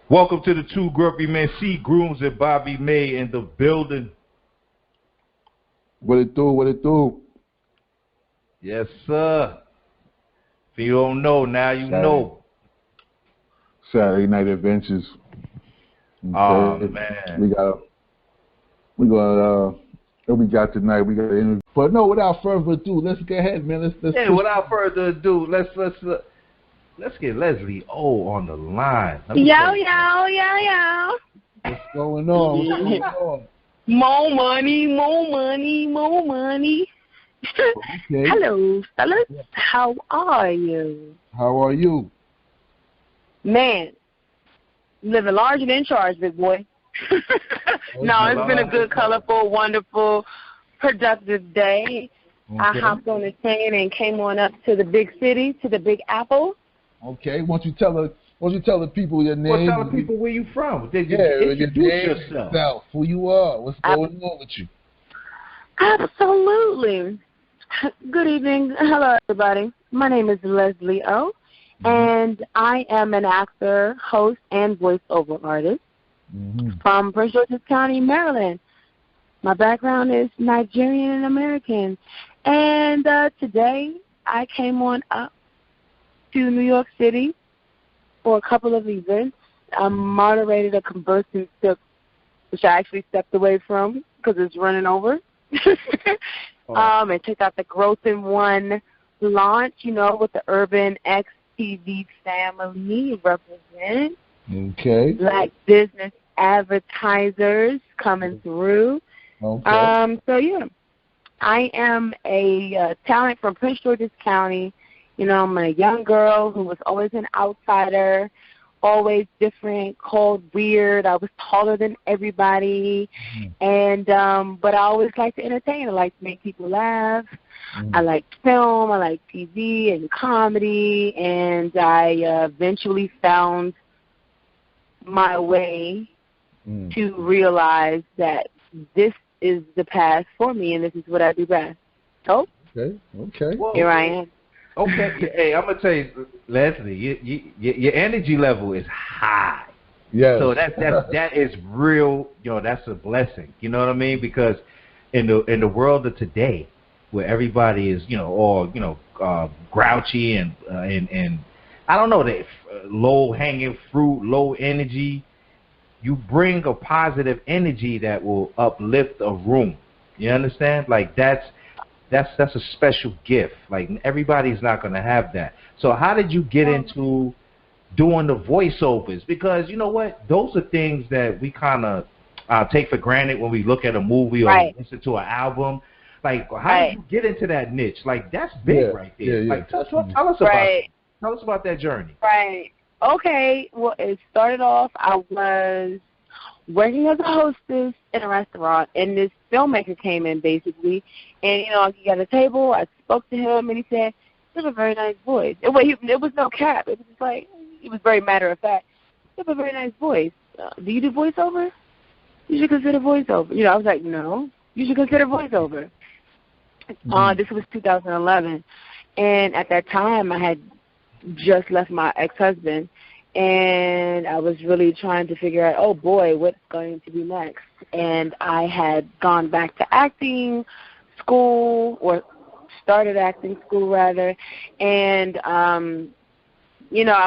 Welcome to the Two Grumpy Men. See Grooms and Bobby May in the building. What it do? What it do? Yes, sir. If you don't know, now you know. Saturday Night Adventures. Okay. Oh man. What we got tonight? We got an interview. But no, without further ado, let's go ahead, man. Without further ado, let's get Leslie O on the line. Yo. What's going on? More money. Okay. Hello, fellas. How are you? How are you? Man, living large and in charge, big boy. No, it's been a good, colorful, wonderful, productive day. Okay. I hopped on the train and came on up to the big city, to the Big Apple. Okay. Why don't you tell the people your name? Well, tell the people where you from. Introduce yourself. Who you are? What's going on with you? Absolutely. Good evening. Hello, everybody. My name is Leslie O, and I am an actor, host, and voiceover artist from Prince George's County, Maryland. My background is Nigerian and American. And today I came on up to New York City for a couple of events. I moderated a conversing sip, which I actually stepped away from because it's running over. And checked out the Growth in One launch, with the Urban X TV family represent. Okay. Black business advertisers coming through. Okay. So, yeah, I am a talent from Prince George's County. I'm a young girl who was always an outsider, always different, called weird. I was taller than everybody, and but I always liked to entertain. I liked to make people laugh. I liked film. I liked TV and comedy, and I eventually found my way to realize that this is the path for me, and this is what I do best. So, okay. Here I am. Okay, hey, I'm gonna tell you, Leslie, your energy level is high. Yeah. So that is real. That's a blessing. You know what I mean? Because in the world of today, where everybody is, all grouchy and I don't know, that low hanging fruit, low energy. You bring a positive energy that will uplift a room. You understand? Like that's a special gift. Like everybody's not going to have that. So how did you get into doing the voiceovers? Because you know what? Those are things that we kind of take for granted when we look at a movie or listen to an album. Like how did you get into that niche? Like that's big right there. Yeah. Like tell us about that. Tell us about that journey. Right. Okay. Well, it started off, I was working as a hostess in a restaurant, and this filmmaker came in, basically. And, he got a table. I spoke to him, and he said, you have a very nice voice. It was no cap. It was just like, he was very matter of fact. You have a very nice voice. Do you do voiceover? You should consider voiceover. I was like, no, you should consider voiceover. This was 2011. And at that time, I had just left my ex-husband, and I was really trying to figure out, oh boy, what's going to be next. And I had gone back to acting school, or started acting school rather, and I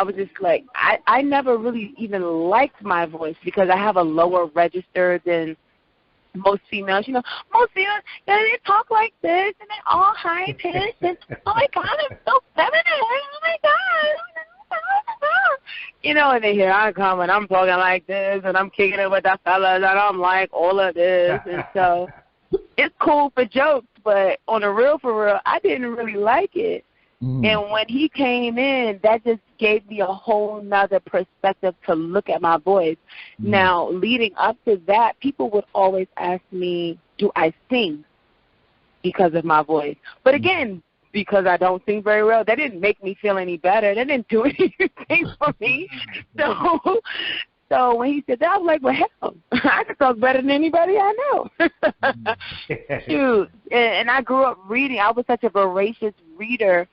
was just like, I never really even liked my voice because I have a lower register than most females. Most females, they talk like this, and they're all high pitched, and oh my God, I'm so feminine. Oh my God. And then here I come, and I'm talking like this, and I'm kicking it with the fellas, and I'm like all of this, and so it's cool for jokes, but on the real, for real, I didn't really like it. And when he came in, that just gave me a whole nother perspective to look at my voice. Now, leading up to that, people would always ask me, do I sing because of my voice? But again, because I don't sing very well, that didn't make me feel any better. That didn't do anything for me. So when he said that, I was like, well, hell, I can talk better than anybody I know. Shoot. And I grew up reading. I was such a voracious reader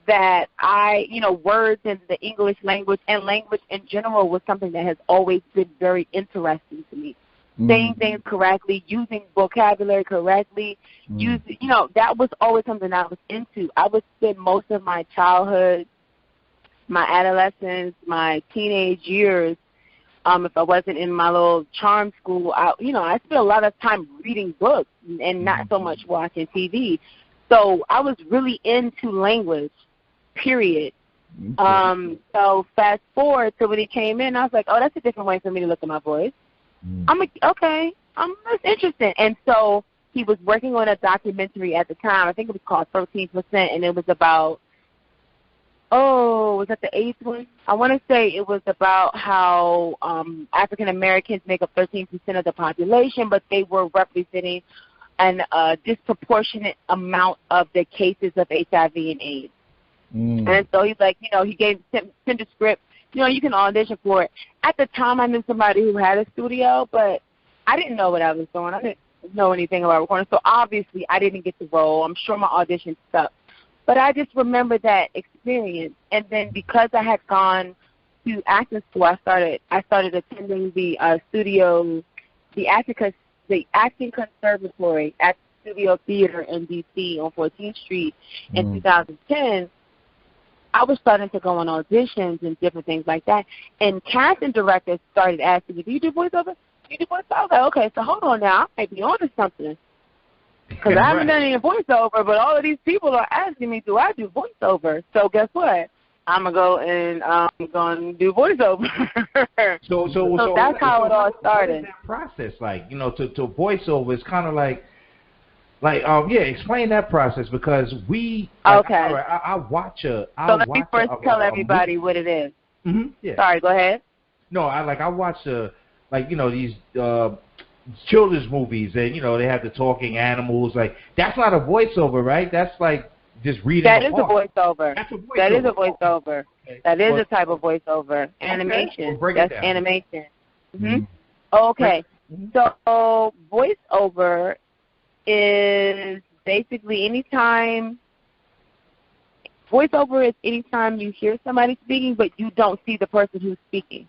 that words in the English language and language in general was something that has always been very interesting to me. Saying things correctly, using vocabulary correctly, that was always something I was into. I would spend most of my childhood, my adolescence, my teenage years, if I wasn't in my little charm school, I spent a lot of time reading books and not so much watching TV. So I was really into language, period. So fast forward to when he came in, I was like, oh, that's a different way for me to look at my voice. I'm like, okay, that's interesting. And so he was working on a documentary at the time. I think it was called 13%, and it was about, was that the AIDS one? I want to say it was about how African Americans make up 13% of the population, but they were representing a disproportionate amount of the cases of HIV and AIDS. And so he's like, he sent a script. You can audition for it. At the time, I knew somebody who had a studio, but I didn't know what I was doing. I didn't know anything about recording, so obviously I didn't get the role. I'm sure my audition sucked. But I just remember that experience. And then because I had gone to acting school, I started attending the acting conservatory at the Studio Theater in D.C. on 14th Street in 2010. I was starting to go on auditions and different things like that. And casting directors started asking me, do you do voiceover? I was like, okay, so hold on now. I might be on to something. Because I haven't done any voiceover, but all of these people are asking me, do I do voiceover? So guess what? I'm going to go and I'm going to do voiceover. So that's how it all started. What is that process like? To voiceover is kind of like, explain that process because I watch a. So let me first tell everybody what it is. Yeah. Sorry, go ahead. No, I watch these children's movies and they have the talking animals. Like that's not a voiceover, right? That's like just reading. That is a voiceover. That's a voiceover. That is a voiceover. Okay. That is a type of voiceover. Animation. Well, that's animation. Okay. So voiceover is basically anytime you hear somebody speaking but you don't see the person who's speaking.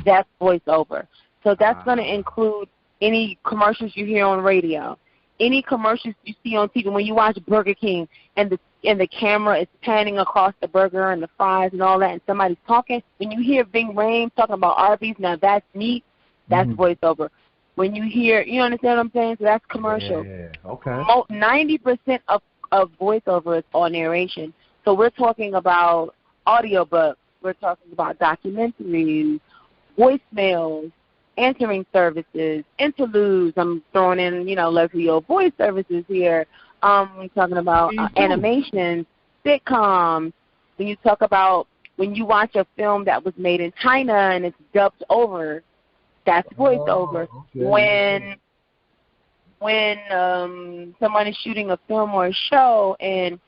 That's voiceover. So that's going to include any commercials you hear on radio, any commercials you see on TV. When you watch Burger King and the camera is panning across the burger and the fries and all that and somebody's talking, when you hear Bing Rames talking about Arby's, now that's me, that's voiceover. When you hear, you understand what I'm saying? So that's commercial. Yeah, okay. 90% of voiceover is all narration. So we're talking about audiobooks. We're talking about documentaries, voicemails, answering services, interludes. I'm throwing in, Leslie Olabisi voice services here. We're talking about animations, sitcoms. When you talk about when you watch a film that was made in China and it's dubbed over, that's voiceover. Okay. When someone is shooting a film or a show and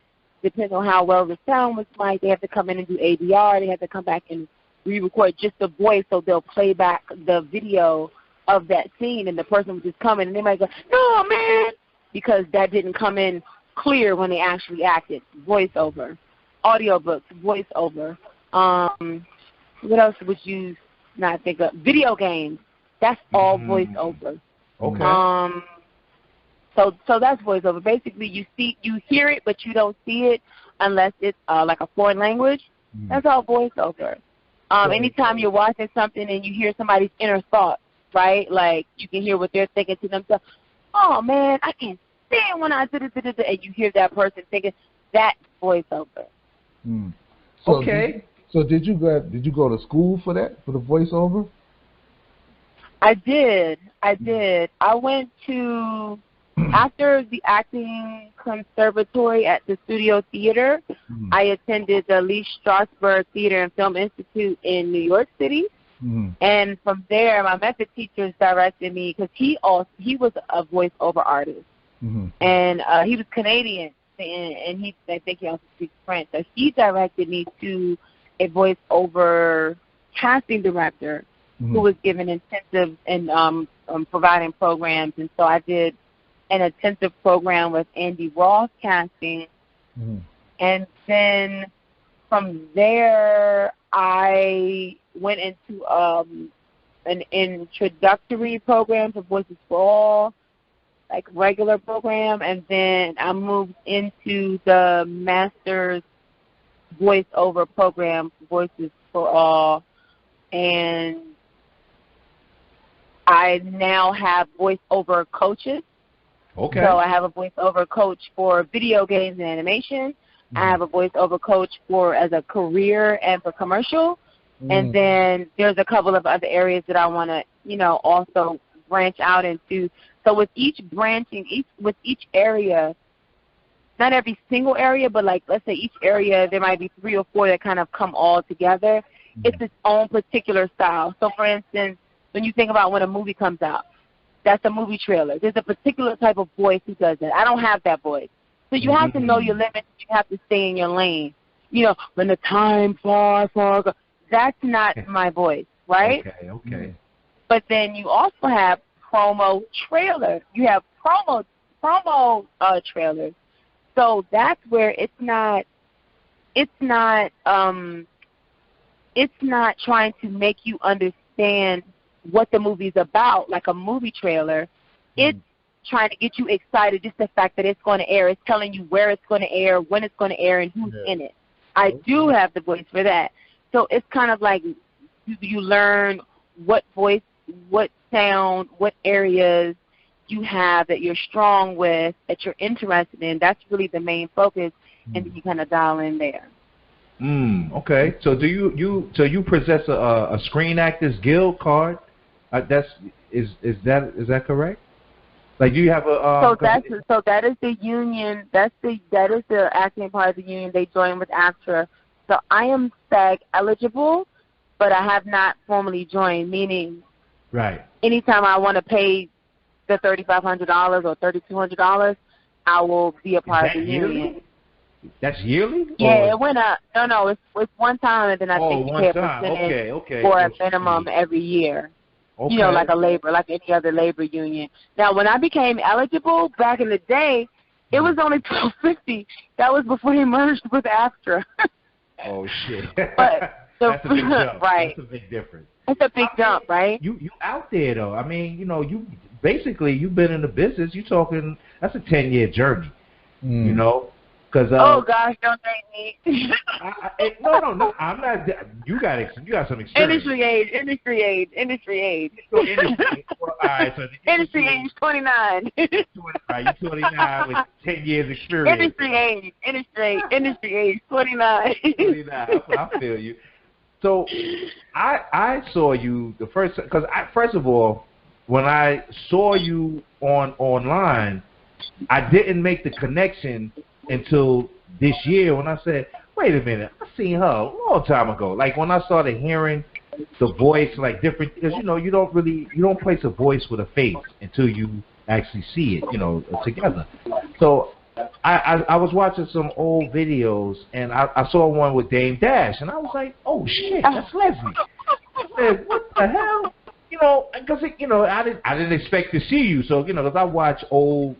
depending on how well the sound was mic'd, they have to come in and do ADR. They have to come back and re-record just the voice, so they'll play back the video of that scene, and the person will just come in and they might go, no, man, because that didn't come in clear when they actually acted. Voiceover. Audiobooks, voiceover. What else would you not think of? Video games. That's all voiceover. Okay. So that's voiceover. Basically, you hear it, but you don't see it unless it's like a foreign language. That's all voiceover. Anytime you're watching something and you hear somebody's inner thoughts, right? Like you can hear what they're thinking to themselves. Oh man, I can't stand when I did it, and you hear that person thinking. That's voiceover. So okay. Did you go to school for that, for the voiceover? I did. I went to, after the acting conservatory at the Studio Theater, I attended the Lee Strasberg Theater and Film Institute in New York City. And from there, my method teachers directed me, because he was a voiceover artist. And he was Canadian, and I think he also speaks French. So he directed me to a voiceover casting director who was given intensive and providing programs. And so I did an intensive program with Andy Ross Casting And then from there, I went into an introductory program for Voices for All, like regular program, and then I moved into the master's voiceover program for Voices for All, and I now have voiceover coaches. Okay. So I have a voiceover coach for video games and animation. I have a voiceover coach for as a career and for commercial. And then there's a couple of other areas that I want to, also branch out into. So with each branching, with each area, not every single area, but like let's say each area, there might be 3 or 4 that kind of come all together. It's its own particular style. So for instance, when you think about when a movie comes out, that's a movie trailer. There's a particular type of voice who does that. I don't have that voice. So you have to know your limits. You have to stay in your lane. When the time far goes, that's not my voice, right? Okay. But then you also have promo trailer. You have promo trailers. So that's where it's not trying to make you understand what the movie's about, like a movie trailer. It's trying to get you excited, just the fact that it's going to air. It's telling you where it's going to air, when it's going to air, and who's in it. I do have the voice for that. So it's kind of like you learn what voice, what sound, what areas you have that you're strong with, that you're interested in. That's really the main focus, and then you kind of dial in there. Okay. So do you possess a Screen Actors Guild card? Is that correct? Like, do you have a? So that is the union. That is the acting part of the union. They join with AFTRA. So I am SAG eligible, but I have not formally joined. Meaning, anytime I want to pay the $3,500 or $3,200, I will be a part of the union. That's yearly? Yeah, it went up. No, it's one time, and then I think you pay a percentage for a minimum every year. Okay. Like any other labor union. Now, when I became eligible back in the day, it was only $12.50. That was before they merged with AFTRA. Oh shit! But that's a big jump. Right. That's a big difference. It's a big jump, right? You out there though. I mean, you basically you've been in the business. You talking? That's a 10-year journey. Cause, oh gosh, don't thank me. No, I'm not. You got some experience. Industry age. All right, so industry age 29. You're 29 with 10 years experience. Industry age 29. 29. I feel you. So I saw you the first because first of all, when I saw you online, I didn't make the connection until this year when I said, wait a minute, I seen her a long time ago. Like when I started hearing the voice, like different, because you don't place a voice with a face until you actually see it, together. So I was watching some old videos and I saw one with Dame Dash and I was like, oh shit, that's Leslie. I said, what the hell? Because I didn't expect to see you. So because I watch old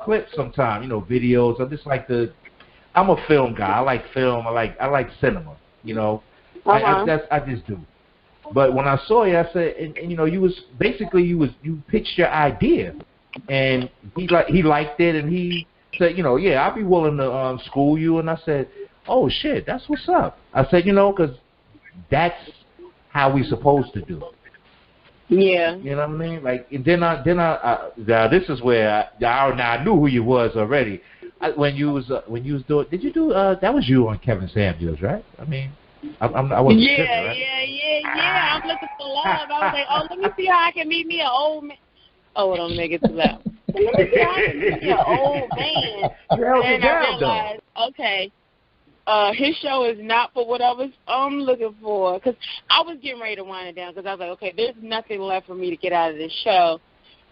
clips sometimes, videos. I'm a film guy. I like film. I like cinema. I just do. But when I saw you, I said, and you pitched your idea, and he liked it, and he said, yeah, I'll be willing to school you. And I said, oh shit, that's what's up. I said, because that's how we supposed to do it. Yeah. You know what I mean? Like, and then I this is where I knew who you was already. When you was doing, did you do, that was you on Kevin Samuels, right? I mean, I wasn't tripping, right? Yeah. I'm looking for love. I was like, oh, let me see how I can meet me an old man. Oh, don't make it too loud. Let me see how I can meet me an old man. And I realized, okay, his show is not for what I was looking for. Because I was getting ready to wind it down because I was like, okay, there's nothing left for me to get out of this show.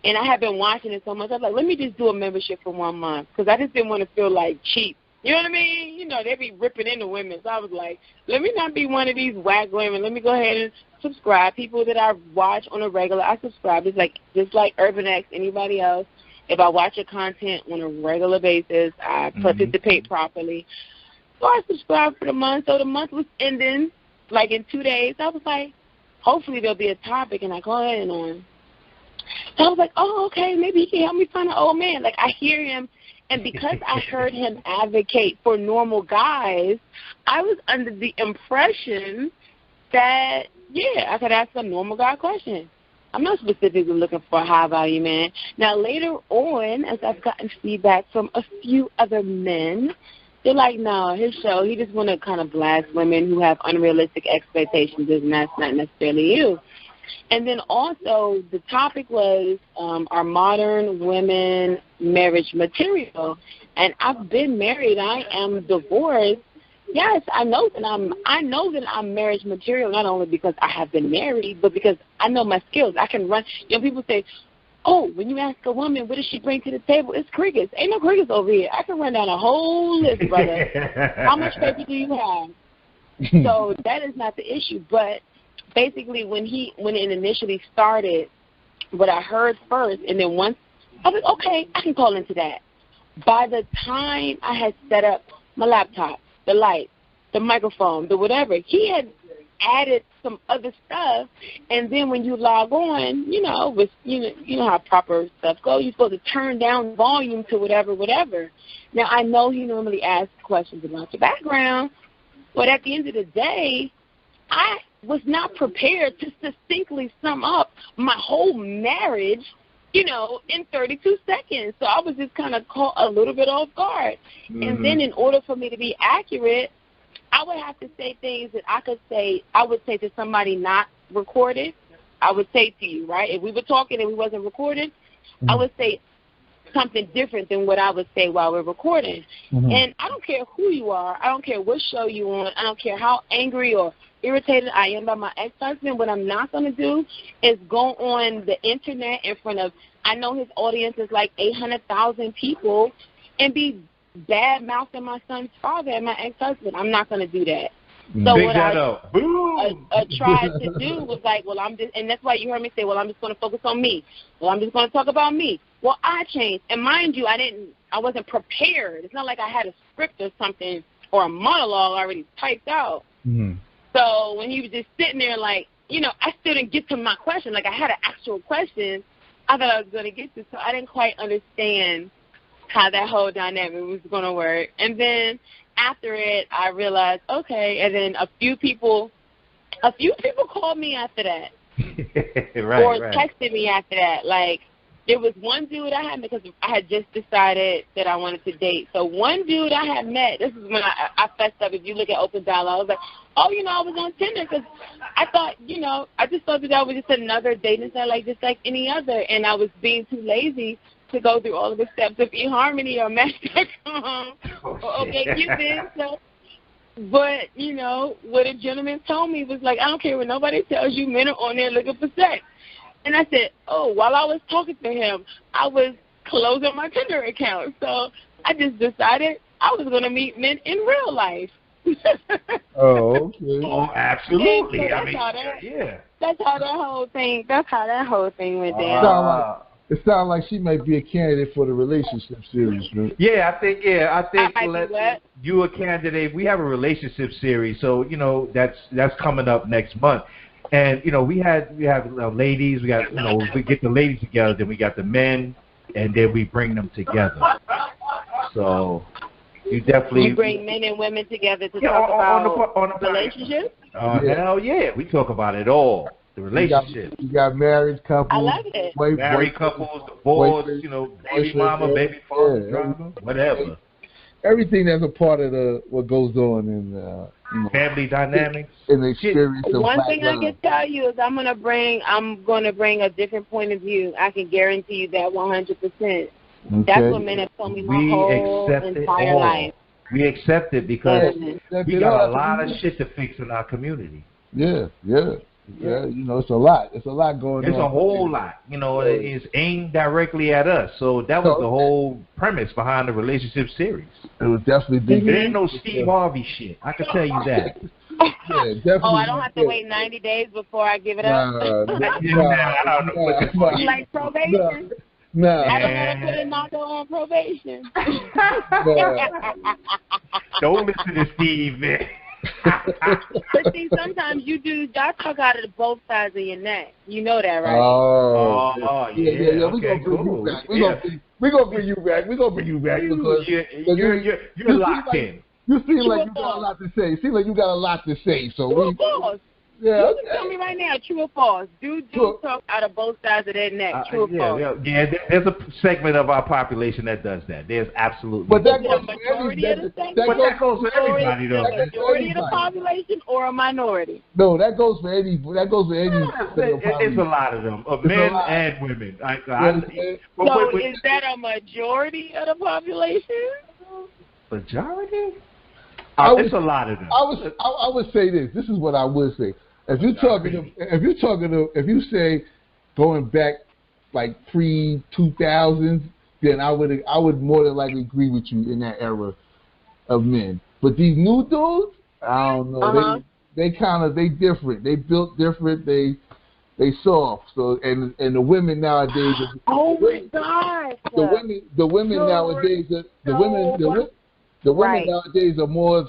And I had been watching it so much. I was like, let me just do a membership for 1 month because I just didn't want to feel like cheap. You know what I mean? They be ripping into women. So I was like, let me not be one of these whack women. Let me go ahead and subscribe. People that I watch on a regular, I subscribe. It's like just like Urban X, anybody else. If I watch your content on a regular basis, I participate properly. So I subscribed for the month. So the month was ending, like in 2 days. I was like, hopefully there'll be a topic, and I go ahead on. So I was like, oh, okay, maybe he can help me find an old man. Like, I hear him, and because I heard him advocate for normal guys, I was under the impression that, yeah, I could ask a normal guy question. I'm not specifically looking for a high-value man. Now, later on, as I've gotten feedback from a few other men, they're like, no, his show, he just want to kind of blast women who have unrealistic expectations, and that's not necessarily you. And then also the topic was are modern women marriage material? And I've been married. I am divorced. Yes, I know that I'm marriage material, not only because I have been married, but because I know my skills. I can run. You know, people say, oh, when you ask a woman, what does she bring to the table? It's crickets. Ain't no crickets over here. I can run down a whole list, brother. How much paper do you have? So that is not the issue. But basically, when it initially started, what I heard first, and then once, I was like, okay, I can call into that. By the time I had set up my laptop, the light, the microphone, the whatever, he had added some other stuff, and then when you log on, you know, with you know how proper stuff goes, you're supposed to turn down volume to whatever. Now, I know he normally asks questions about your background, but at the end of the day, I was not prepared to succinctly sum up my whole marriage, you know, in 32 seconds. So I was just kind of caught a little bit off guard. Mm-hmm. And then in order for me to be accurate, I would have to say things that I would say to somebody not recorded. I would say to you, right? If we were talking and we wasn't recorded, I would say something different than what I would say while we're recording. Mm-hmm. And I don't care who you are. I don't care what show you're on. I don't care how angry or irritated I am by my ex-husband. What I'm not going to do is go on the internet in front of, I know his audience is like 800,000 people, and be bad-mouthing my son's father and my ex-husband. I'm not going to do that. So what I tried to do was like, well, I'm just, and that's why you heard me say, well, I'm just going to focus on me. Well, I'm just going to talk about me. Well, I changed. And mind you, I wasn't prepared. It's not like I had a script or something or a monologue already typed out. Mm-hmm. So when he was just sitting there like, you know, I still didn't get to my question. Like, I had an actual question I thought I was going to get to, so I didn't quite understand how that whole dynamic was going to work. And then after it, I realized, okay, and then a few people called me after that. Or texted me after that. Like, there was one dude I had, because I had just decided that I wanted to date. So one dude I had met, this is when I fessed up. If you look at Open Dialogue, I was like, oh, you know, I was on Tinder because I thought, you know, I just thought that was just another dating site like just like any other. And I was being too lazy to go through all of the steps of eHarmony or Match.com or OkCupid. So, but, you know, what a gentleman told me was like, I don't care what nobody tells you, men are on there looking for sex. And I said, oh, while I was talking to him, I was closing my Tinder account. So I just decided I was going to meet men in real life. Oh, okay. Oh, absolutely. So that's how that whole thing went down. It sounds like she might be a candidate for the relationship series, right? Yeah, I think you a candidate. We have a relationship series, so you know that's coming up next month. And you know we have ladies. We got we get the ladies together, then we got the men, and then we bring them together. So you bring men and women together to talk about relationships. Hell yeah, we talk about it all. The relationship. You got married couples. I love it. Married couples, divorce, you know, baby mama, baby father, drama, whatever. Everything that's a part of what goes on in family dynamics. In the experience of one thing I can tell you is I'm gonna bring a different point of view. I can guarantee you that 100%. Okay. That's what men have told me my whole entire life. We accept it because we got a lot of shit to fix in our community. Yeah. Yeah, you know, it's a lot. It's a lot going on. It's a whole lot. You know, it's aimed directly at us. So that was the whole premise behind the relationship series. It was definitely big. It ain't no Steve Harvey shit. I can tell you that. Yeah, definitely. Oh, I don't have to wait 90 days before I give it up? Nah, like probation? Nah. I don't want to put a knocker on probation. Don't listen to Steve, man. But see, sometimes y'all talk out of both sides of your neck. You know that, right? Oh, yeah. Okay, We're gonna bring you back because you're locked in. You seem like you got a lot to say. So True or false? Yeah. You can tell me right now, true or false? Dudes talk out of both sides of their neck. True or false? Yeah. There's a segment of our population that does that. There's absolutely. But that goes for everybody, though. A majority of the population or a minority? No, that goes for any. It's a lot of them, men and women. So is that a majority of the population? Majority? It's a lot of them. I would say this. This is what I would say. If you say going back like pre-2000s, then I would more than likely agree with you in that era of men. But these new dudes, I don't know. They different. They built different. They soft. So and the women nowadays. Oh my God. The women nowadays. The women nowadays are more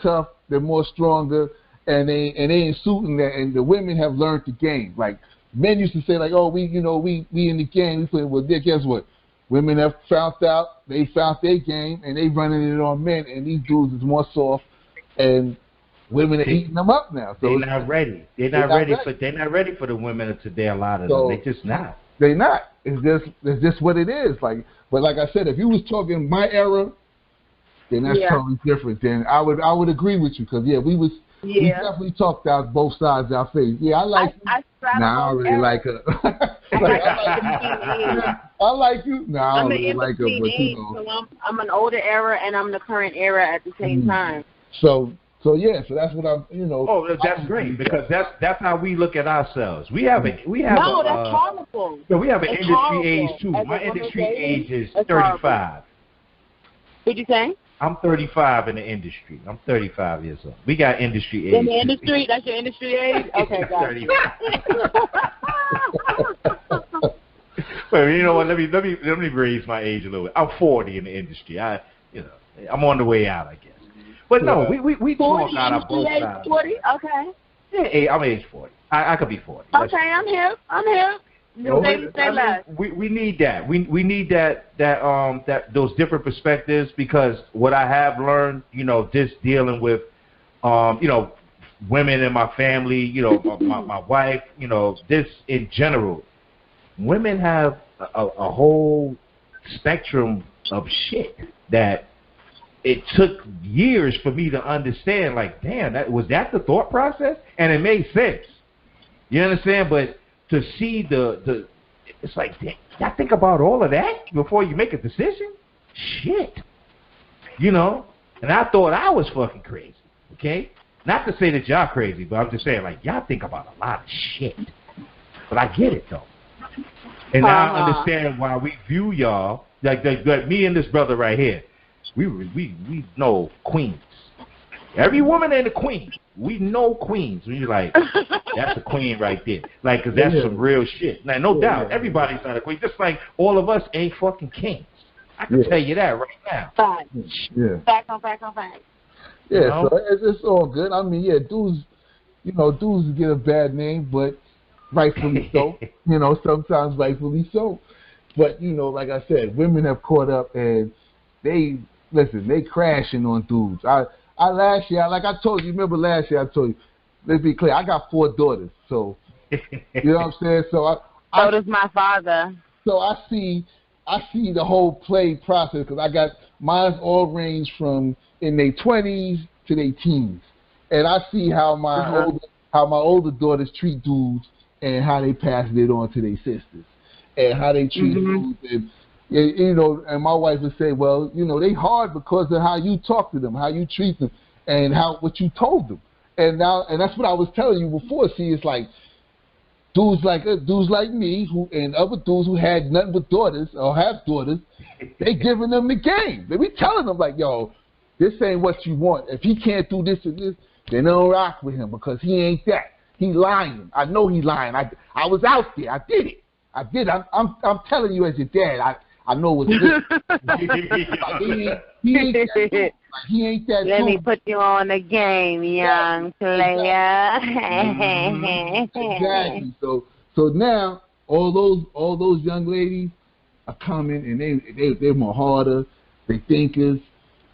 tough. They're more stronger, and they ain't suiting that. And the women have learned the game. Like men used to say, like, oh, we in the game. We play. Well, guess what? Women have found out. They found their game, and they running it on men. And these dudes is more soft, and women are eating them up now. So they're not ready. They're not ready for the women of today. A lot of them. They just not. They not. It's just what it is. Like, but like I said, if you was talking my era, then that's totally different. Then I would agree with you because we definitely talked out both sides of our face. Yeah, I like you. I don't really like her. I like you. No, I don't really like her. But so I'm an older era and I'm the current era at the same time. So that's what I'm. Oh, that's great because that's how we look at ourselves. We have that's horrible. So we have an industry age too. My industry age is 35. What'd you say? I'm 35 in the industry. I'm 35 years old. We got industry age. In the industry? That's your industry age? Okay, got it. Well, you know what? Let me raise my age a little bit. I'm 40 in the industry. I'm on the way out, I guess. But no, we talk out of both sides. 40? Okay. Yeah, I'm age 40. I could be 40. Okay, I'm here. We need that. We need that those different perspectives because what I have learned, just dealing with, women in my family, my wife, this in general, women have a whole spectrum of shit that it took years for me to understand. Like, damn, was that the thought process? And it made sense. You understand? But to see it's like, y'all think about all of that before you make a decision? Shit. And I thought I was fucking crazy, okay? Not to say that y'all crazy, but I'm just saying, like, y'all think about a lot of shit. But I get it, though. And now I understand why we view y'all, like me and this brother right here, we know queens. Every woman ain't a queen. We know queens. We're like, that's a queen right there. Like, because that's some real shit. Now, no doubt, everybody's not a queen. Just like all of us ain't fucking kings. I can tell you that right now. Fact. Yeah. Fact on fact on fact. Yeah, so it's all good. I mean, dudes get a bad name, but rightfully so. Sometimes rightfully so. But, like I said, women have caught up and they crashing on dudes. I last year, like I told you, remember last year I told you, let's be clear, I got 4 daughters, so, you know what I'm saying? So so does my father. So I see the whole play process, because I got, mine all range from in their 20s to their teens. And I see how my older daughters treat dudes and how they pass it on to their sisters. And how they treat dudes and and my wife would say, well, they hard because of how you talk to them, how you treat them, and what you told them. And that's what I was telling you before. See, it's like dudes like me and other dudes who had nothing but daughters or have daughters, they giving them the game. They be telling them like, yo, this ain't what you want. If he can't do this and this, then don't rock with him because he ain't that. He lying. I know he lying. I was out there. I did it. I did. I'm telling you as your dad. I know what's good. He ain't that. Let me put you on the game, young player. Exactly. So now all those young ladies are coming, and they're more harder. They thinkers.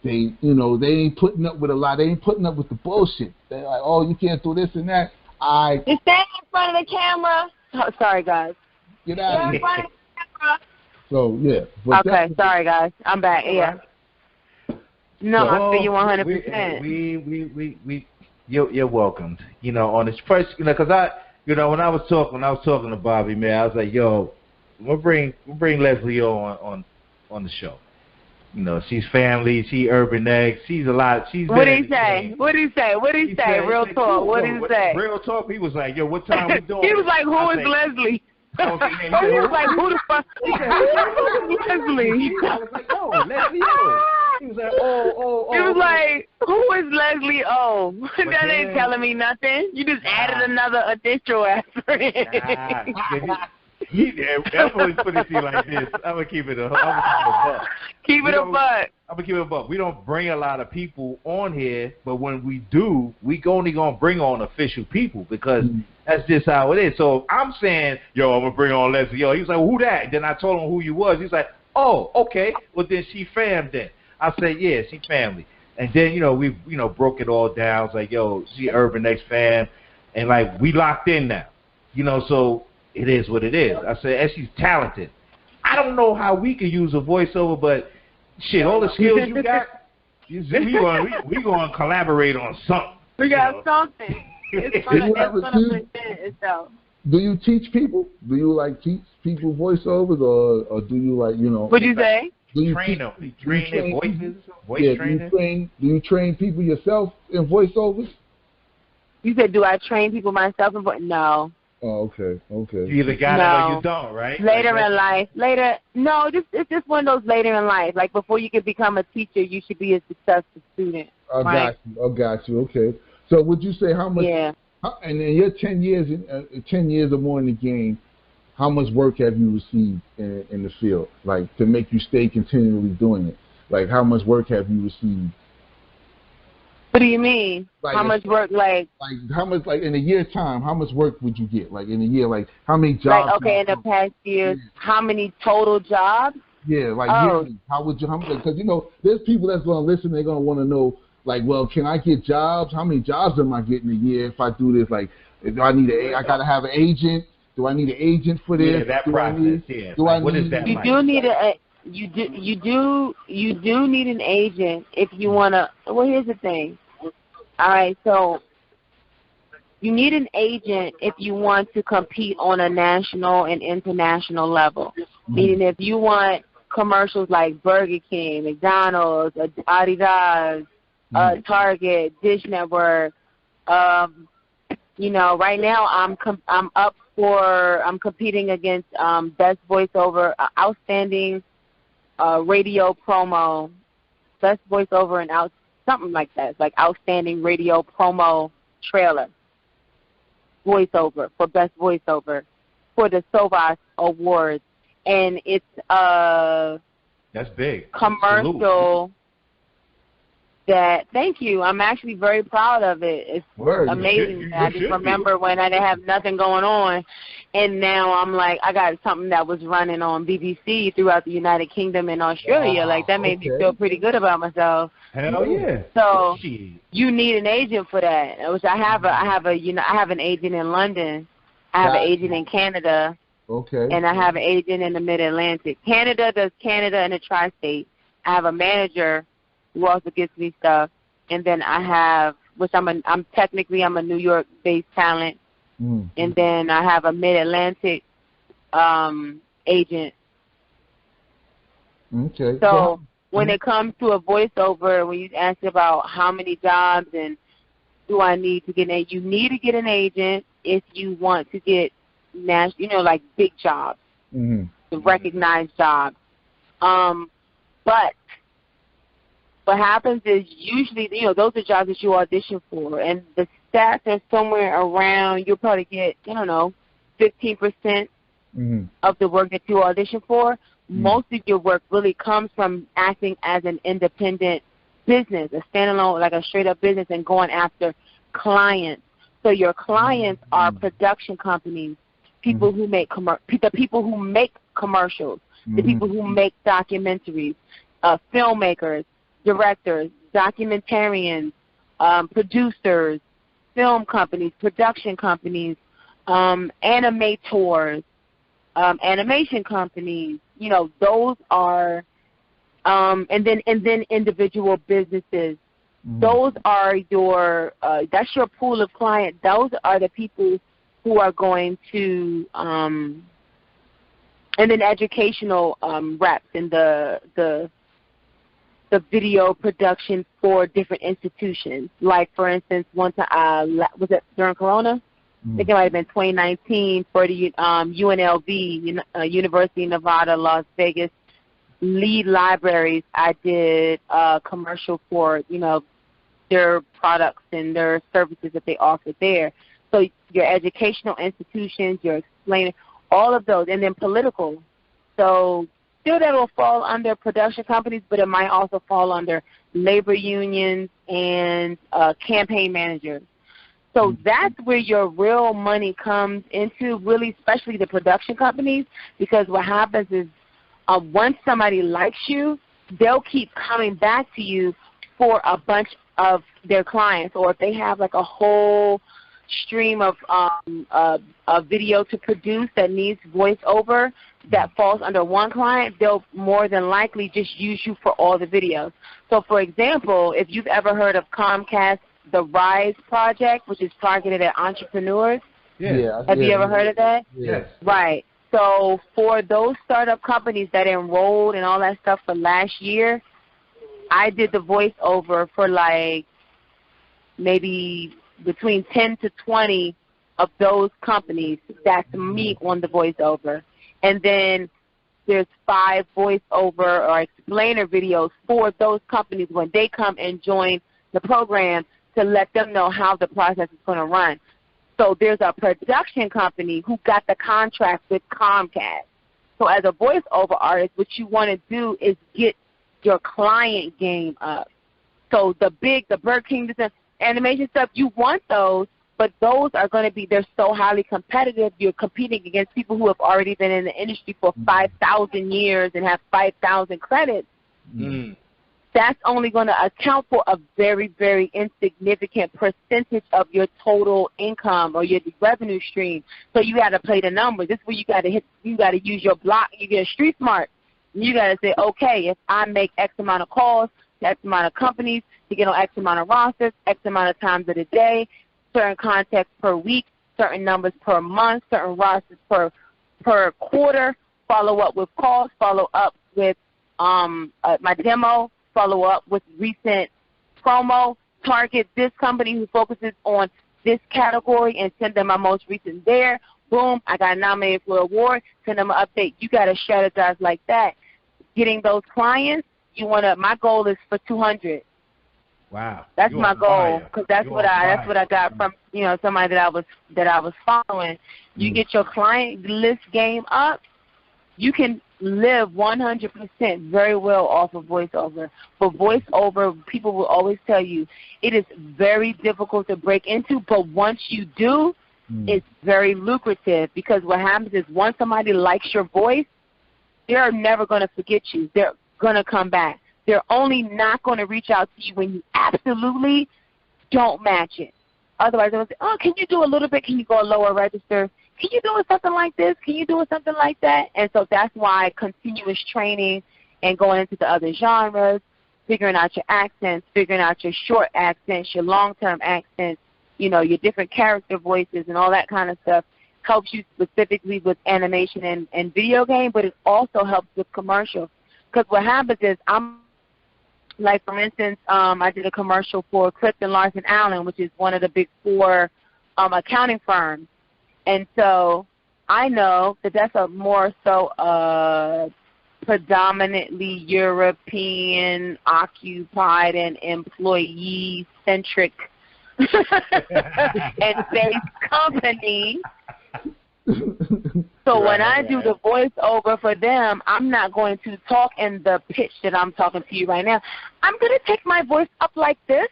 They ain't putting up with a lot. They ain't putting up with the bullshit. They're like, oh, you can't do this and that. Just stand in front of the camera. Oh, sorry, guys. Get out of here. In front of the camera. So yeah. But okay, sorry guys. I'm back. Yeah. No, I feel you 100%. You're welcome. On this first, because when I was talking to Bobby, man, I was like, yo, we'll bring Leslie on the show. She's family. She urban X. She's a lot. What did he say? What did he say? Real talk. What did he say? Real talk. He was like, yo, what time we doing? He was like, who is Leslie? He was like, who the fuck? Leslie. I was like, oh, Leslie O. He was like, oh. He was like, who is Leslie O? That ain't telling me nothing. You just added another additional aspirin. I'm going to put it to you like this. I'm going to keep it a buck. Keep it a buck. I'm going to keep it a buck. We don't bring a lot of people on here, but when we do, we only going to bring on official people because that's just how it is. So I'm saying, yo, I'm going to bring on Leslie. Yo, he was like, well, who that? Then I told him who you was. He's like, oh, okay. Well, then she fam then. I said, yeah, she family. And then, we broke it all down. It's like, yo, she Urban X fam. And, like, we locked in now. So it is what it is. I said, and she's talented. I don't know how we could use a voiceover, but shit, all the skills you got, we going to collaborate on something. We got something. It's gonna present itself. Do you teach people? Do you teach people voiceovers, or do you What'd you say? Do you train them? Train their voices? Voice training? Do you train people yourself in voiceovers? You said, do I train people myself in voice? No. Oh, okay. You either got it or you don't, right? Later in life. No, it's just one of those later in life. Like before you can become a teacher, you should be a successful student. I got you. Okay. So would you say how much? Yeah. And in your 10 years or more in the game, how much work have you received in the field, like to make you stay continually doing it? Like how much work have you received? What do you mean? How much work, how much, in a year's time, how much work would you get? Like in a year, how many jobs? In the past year, how many total jobs? Yeah, yearly. How would you? Because there's people that's going to listen. They're going to want to know, well, can I get jobs? How many jobs am I getting a year if I do this? Do I need I got to have an agent? Do I need an agent for this? Yeah, that process. What is that? You do need you do need an agent if you want to. Well, here's the thing. All right, so you need an agent if you want to compete on a national and international level. Meaning if you want commercials like Burger King, McDonald's, Adidas, Target, Dish Network. Right now I'm competing against best voiceover, outstanding radio promo, best voiceover and something like that. It's like outstanding radio promo trailer voiceover for best voiceover for the SOVAS Awards, and it's that's big commercial. Salute. That thank you. I'm actually very proud of it. It's amazing. I just remember when I didn't have nothing going on, and now I'm like, I got something that was running on BBC throughout the United Kingdom and Australia. Wow, that made me feel pretty good about myself. Hell yeah. So you need an agent for that, which I have an agent in London. I have an agent in Canada. Okay. And I have an agent in the Mid-Atlantic. Canada does Canada and the Tri-State. I have a manager who also gets me stuff, and then I have, which I'm a New York-based talent, and then I have a Mid-Atlantic agent. Okay. So when it comes to a voiceover, when you ask about how many jobs and do I need to get an agent, you need to get an agent if you want to get big jobs, recognized jobs. But what happens is usually, those are jobs that you audition for, and the stats are somewhere around, you'll probably get, 15% of the work that you audition for. Most of your work really comes from acting as an independent business, a standalone, like a straight-up business, and going after clients. So your clients are production companies, people who make the people who make commercials, the people who make documentaries, filmmakers, directors, documentarians, producers, film companies, production companies, animators, animation companies. You know, those are, and then individual businesses. Those are your, that's your pool of clients. Those are the people who are going to, and then educational reps and the video production for different institutions. Like, for instance, one time, was it during Corona? I think it might have been 2019 for the UNLV, University of Nevada, Las Vegas Lead Libraries. I did a commercial for, you know, their products and their services that they offer there. So your educational institutions, your explaining, all of those, and then political. So still that will fall under production companies, but it might also fall under labor unions and campaign managers. So that's where your real money comes into, really, especially the production companies, because what happens is once somebody likes you, they'll keep coming back to you for a bunch of their clients, or if they have like a whole stream of video to produce that needs voiceover that falls under one client, they'll more than likely just use you for all the videos. So, for example, if you've ever heard of Comcast, the RISE project, which is targeted at entrepreneurs, have you ever heard of that? Yes. Right. So for those startup companies that enrolled and all that stuff for last year, I did the voiceover for like maybe between 10 to 20 of those companies. That's me on the voiceover. And then there's 5 voiceover or explainer videos for those companies when they come and join the program to let them know how the process is going to run. So there's a production company who got the contract with Comcast. So as a voiceover artist, what you want to do is get your client game up. So the Burger King, the animation stuff, you want those, but those are going to be, they're so highly competitive. You're competing against people who have already been in the industry for 5,000 years and have 5,000 credits. That's only going to account for a very, very insignificant percentage of your total income or your revenue stream. So you got to play the numbers. This is where you got to use your block. You get street smart. You got to say, okay, if I make X amount of calls to X amount of companies to get on X amount of rosters, X amount of times of the day, certain contacts per week, certain numbers per month, certain rosters per quarter, follow up with calls, follow up with my demo, follow up with recent promo, target this company who focuses on this category and send them my most recent there. Boom, I got nominated for an award, send them an update. You got to strategize like that. Getting those clients, my goal is for 200. Wow. That's my goal, because that's what I got from, you know, somebody that I was following. You get your client list game up, you can live 100% very well off of voiceover. But voiceover, people will always tell you, it is very difficult to break into, but once you do, it's very lucrative, because what happens is once somebody likes your voice, they're never going to forget you. They're going to come back. They're only not going to reach out to you when you absolutely don't match it. Otherwise, they'll say, oh, can you do a little bit? Can you go a lower register? Can you do something like this? Can you do something like that? And so that's why continuous training and going into the other genres, figuring out your accents, figuring out your short accents, your long-term accents, you know, your different character voices and all that kind of stuff helps you specifically with animation and video game, but it also helps with commercials. Because what happens is like, for instance, I did a commercial for Clifton Larson Allen, which is one of the big 4 accounting firms. And so I know that that's a more so predominantly European occupied and employee-centric and based company. So when I do the voiceover for them, I'm not going to talk in the pitch that I'm talking to you right now. I'm going to take my voice up like this,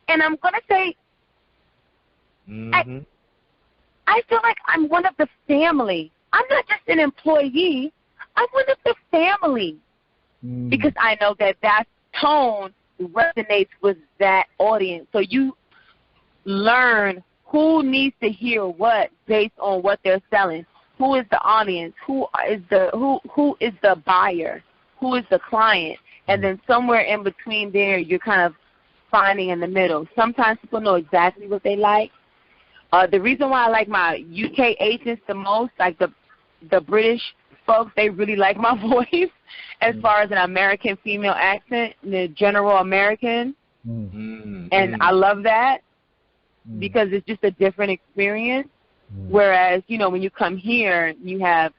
and I'm going to say, I feel like I'm one of the family. I'm not just an employee. I'm one of the family. Because I know that that tone resonates with that audience. So you learn who needs to hear what based on what they're selling. Who is the audience? Who is the buyer? Who is the client? And then somewhere in between there, you're kind of finding in the middle. Sometimes people know exactly what they like. The reason why I like my UK agents the most, like the British folks, they really like my voice as far as an American female accent, the general American. And I love that because it's just a different experience. Whereas, you know, when you come here, you have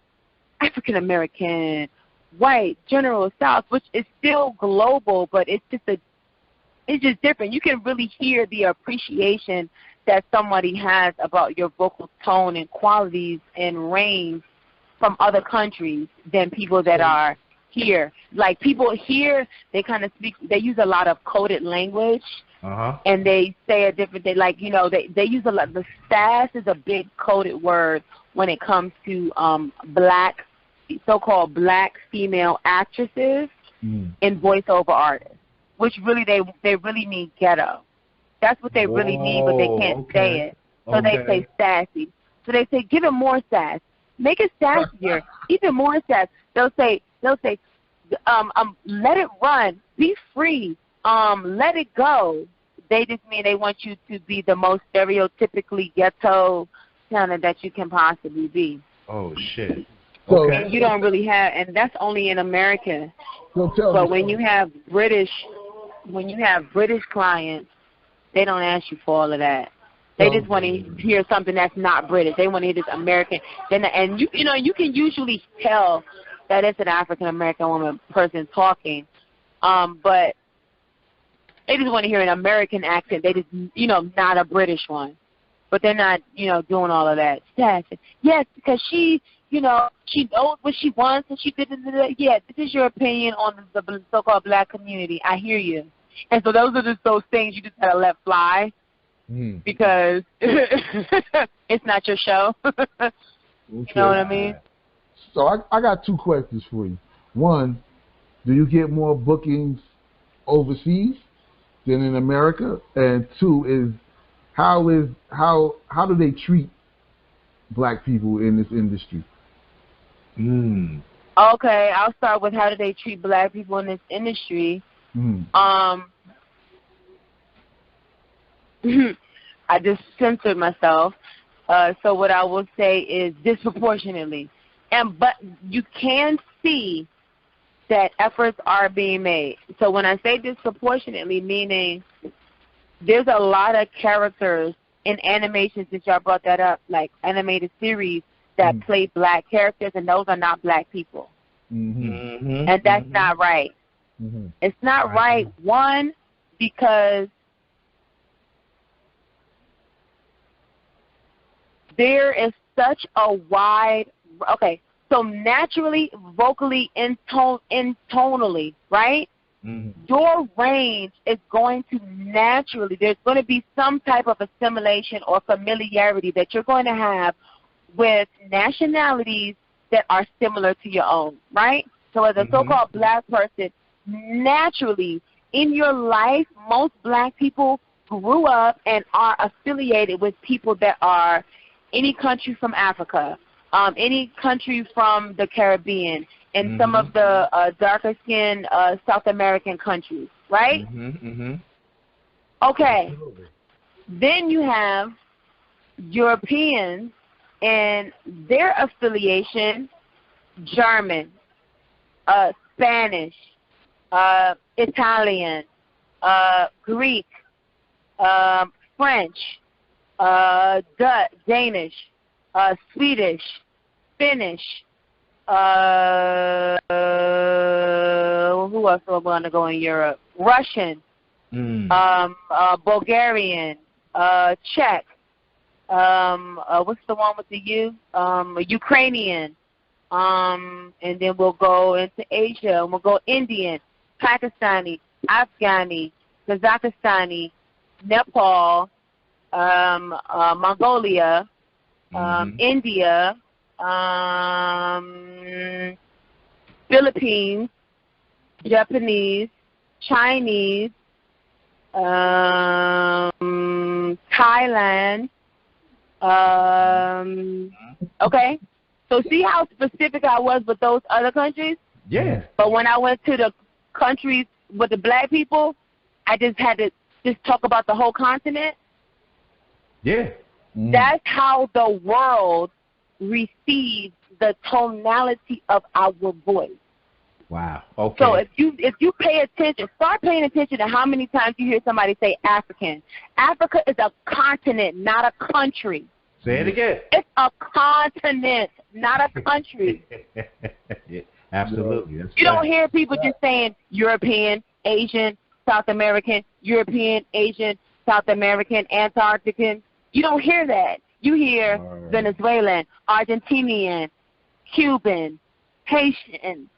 African American, white, general, South, which is still global, but it's just different. You can really hear the appreciation that somebody has about your vocal tone and qualities and range from other countries than people that are here. Like people here, they kind of speak, they use a lot of coded language. And they say a different thing. Like, you know, they use a lot. The sass is a big coded word when it comes to black, so-called black female actresses and voiceover artists, which really they really mean ghetto. That's what they really mean, but they can't say it. So they say sassy. So they say give it more sass. Make it sassier, even more sass. They'll say let it run, be free, let it go. They just mean they want you to be the most stereotypically ghetto kind that you can possibly be. Oh shit. So, and you don't really have, and that's only in America. But when you have British clients, they don't ask you for all of that. They just want to hear something that's not British. They want to hear this American. And you know, you can usually tell that it's an African American person talking, but they just want to hear an American accent. They just, you know, not a British one. But they're not, you know, doing all of that. Yes, because she, you know, she knows what she wants and she did it. Yeah, this is your opinion on the so-called black community. I hear you. And so those are just those things you just got to let fly because it's not your show. You know what I mean? So I got two questions for you. One, do you get more bookings overseas than in America? And two is how do they treat black people in this industry? Okay, I'll start with how do they treat black people in this industry. I just censored myself. So what I will say is disproportionately. But you can see that efforts are being made. So when I say disproportionately, meaning there's a lot of characters in animations, since y'all brought that up, like animated series that play black characters, and those are not black people. And that's not right. It's not right, one, because there is such a wide, so naturally, vocally, intonally, right? Your range is going to naturally, there's going to be some type of assimilation or familiarity that you're going to have with nationalities that are similar to your own, right? So as a so-called black person, naturally, in your life, most black people grew up and are affiliated with people that are any country from Africa, any country from the Caribbean, and some of the darker-skinned South American countries, right? Okay. Then you have Europeans and their affiliation, German, Spanish, Italian, Greek, French, Dutch, Danish, Swedish, Finnish, who else are going to go in Europe? Russian, Bulgarian, Czech, What's the one with the U? Ukrainian. And then we'll go into Asia, and we'll go Indian, Pakistani, Afghani, Kazakhstani, Nepal, Mongolia, India, Philippines, Japanese, Chinese, Thailand. Okay, so see how specific I was with those other countries? Yeah. But when I went to the countries with the black people, I just had to just talk about the whole continent. Yeah. That's how the world receives the tonality of our voice. Wow. Okay. So if you pay attention, start paying attention to how many times you hear somebody say African. Africa is a continent, not a country. Say it again. It's a continent, not a country. Yeah, absolutely. That's You don't hear people just saying European, Asian, South American, European, Asian, South American, Antarctican. You don't hear that. You hear Venezuelan, Argentinian, Cuban, Haitian,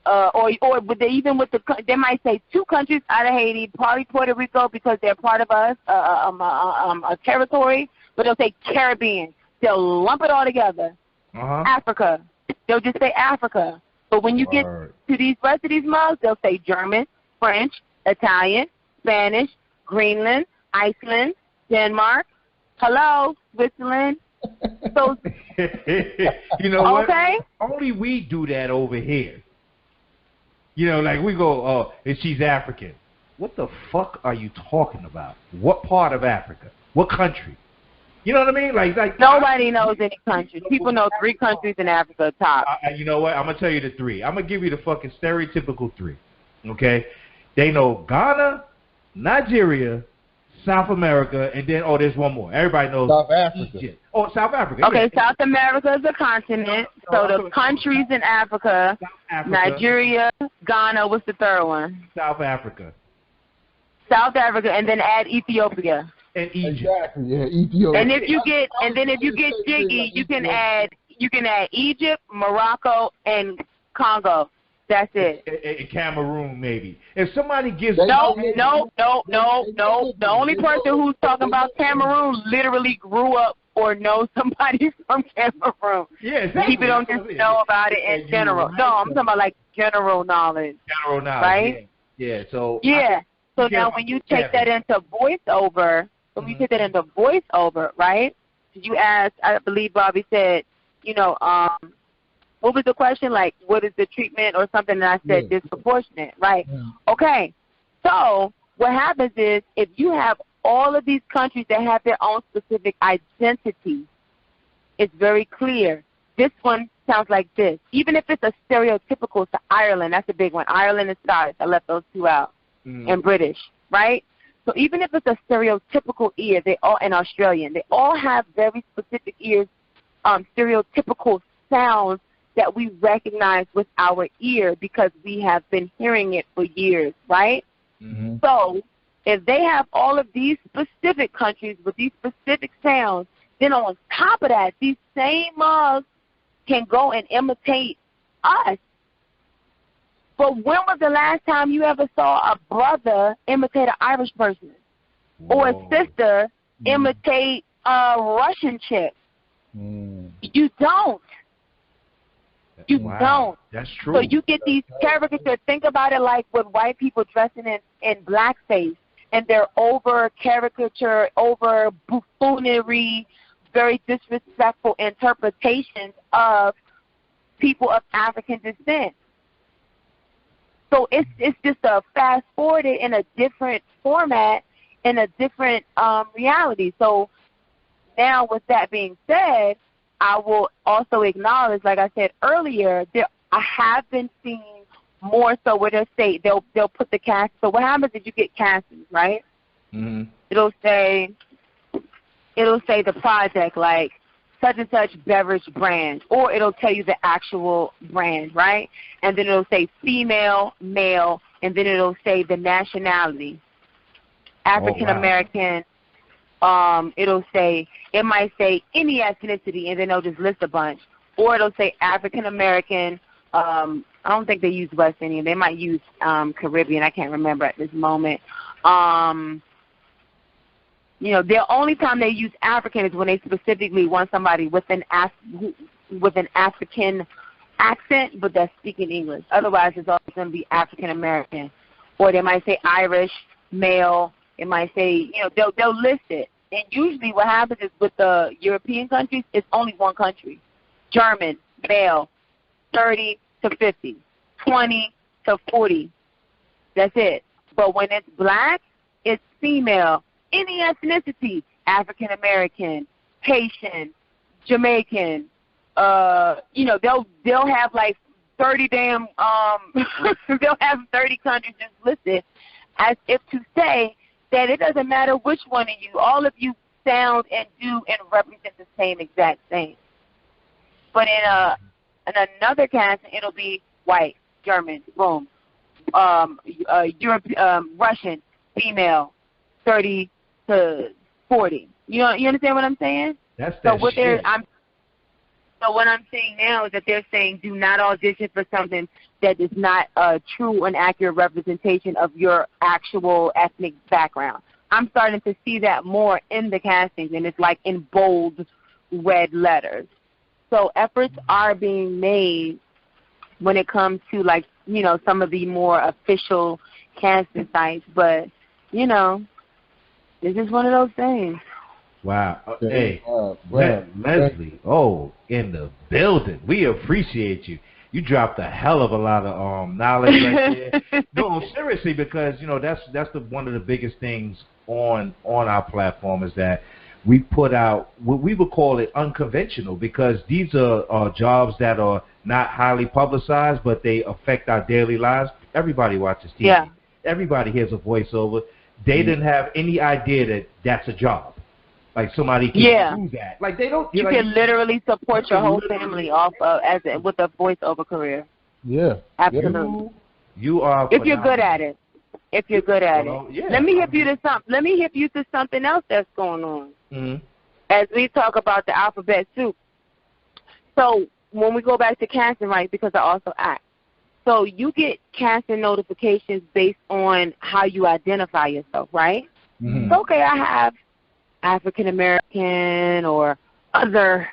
or even with they might say 2 countries out of Haiti, probably Puerto Rico because they're part of us, a territory, but they'll say Caribbean. They'll lump it all together. Africa. They'll just say Africa. But when you get to these rest of these mugs, they'll say German, French, Italian, Spanish, Greenland, Iceland, Denmark, hello, Switzerland. So, you know okay? what? Only we do that over here. You know, like we go, oh, and she's African. What the fuck are you talking about? What part of Africa? What country? You know what I mean? Like nobody knows any country. People know 3 countries in Africa top. You know what? I'm gonna tell you the 3. I'm gonna give you the fucking stereotypical 3. Okay? They know Ghana, Nigeria, South America, and then there's one more. Everybody knows South Africa. Egypt. Oh, South Africa. Okay, yeah. South America is a continent. So the countries in Africa, Nigeria, Ghana. What's the third one? South Africa. South Africa, and then add Ethiopia. And Egypt. Exactly. Yeah, Ethiopia. And if you get jiggy, you can add Egypt, Morocco, and Congo. That's it. And Cameroon, maybe. If somebody gives no. The only person who's talking about Cameroon literally grew up or knows somebody from Cameroon. Yeah, exactly. People don't just know about it in general. No, I'm talking about like general knowledge. General knowledge, right? Yeah. So So now when you take that into voiceover, right? You asked, I believe Bobby said, what was the question? Like, what is the treatment or something? And I said disproportionate, right? Okay. So what happens is if you have all of these countries that have their own specific identity, it's very clear. This one sounds like this. Even if it's a stereotypical to Ireland, that's a big one. Ireland and Scottish, I left those 2 out, and British, right? So even if it's a stereotypical ear, and Australian, they all have very specific ears, stereotypical sounds that we recognize with our ear because we have been hearing it for years, right? So if they have all of these specific countries with these specific sounds, then on top of that, these same mugs can go and imitate us. But when was the last time you ever saw a brother imitate an Irish person? Or a sister imitate a Russian chick? You don't. You don't. That's true. So you get these caricatures. Think about it like with white people dressing in blackface, and they're over caricature, over buffoonery, very disrespectful interpretations of people of African descent. So it's just a fast forwarded in a different format, in a different reality. So now with that being said, I will also acknowledge, like I said earlier, I have been seeing more so where they'll put the cast. So what happens is you get castings, right? It'll say the project, like such and such beverage brand, or it'll tell you the actual brand, right? And then it'll say female, male, and then it'll say the nationality, African American, it might say any ethnicity, and then they'll just list a bunch. Or it'll say African American. I don't think they use West Indian. They might use Caribbean. I can't remember at this moment. The only time they use African is when they specifically want somebody with an African accent, but that's speaking English. Otherwise, it's always going to be African American. Or they might say Irish, male. It might say, they'll list it. And usually what happens is with the European countries, it's only one country. German, male, 30 to 50, 20 to 40. That's it. But when it's black, it's female. Any ethnicity, African American, Haitian, Jamaican. They'll have like 30 damn. They'll have 30 countries just listed, as if to say that it doesn't matter which one of you, all of you sound and do and represent the same exact thing. But in another casting, it'll be white, German, boom, Russian, female, 30 to 40. You understand what I'm saying? That's that shit. So what I'm saying now is that they're saying do not audition for something that is not a true and accurate representation of your actual ethnic background. I'm starting to see that more in the castings, and it's like in bold red letters. So efforts are being made when it comes to, like, some of the more official casting sites. But, this is one of those things. Wow. Hey, Leslie, in the building. We appreciate you. You dropped a hell of a lot of knowledge right there. No, seriously, because that's one of the biggest things on our platform is that we put out what we would call it unconventional, because these are jobs that are not highly publicized, but they affect our daily lives. Everybody watches TV. Yeah. Everybody hears a voiceover. They didn't have any idea that that's a job. Like somebody can do that. Like they don't. You can literally support your whole family off with a voiceover career. Yeah, absolutely. You are. If you're good at it. If you're good at it. Yeah. Let me hip you to something else that's going on. Mm-hmm. As we talk about the alphabet soup. So when we go back to casting, right? Because I also act. So you get casting notifications based on how you identify yourself, right? Mm-hmm. So, okay, I have African American or other,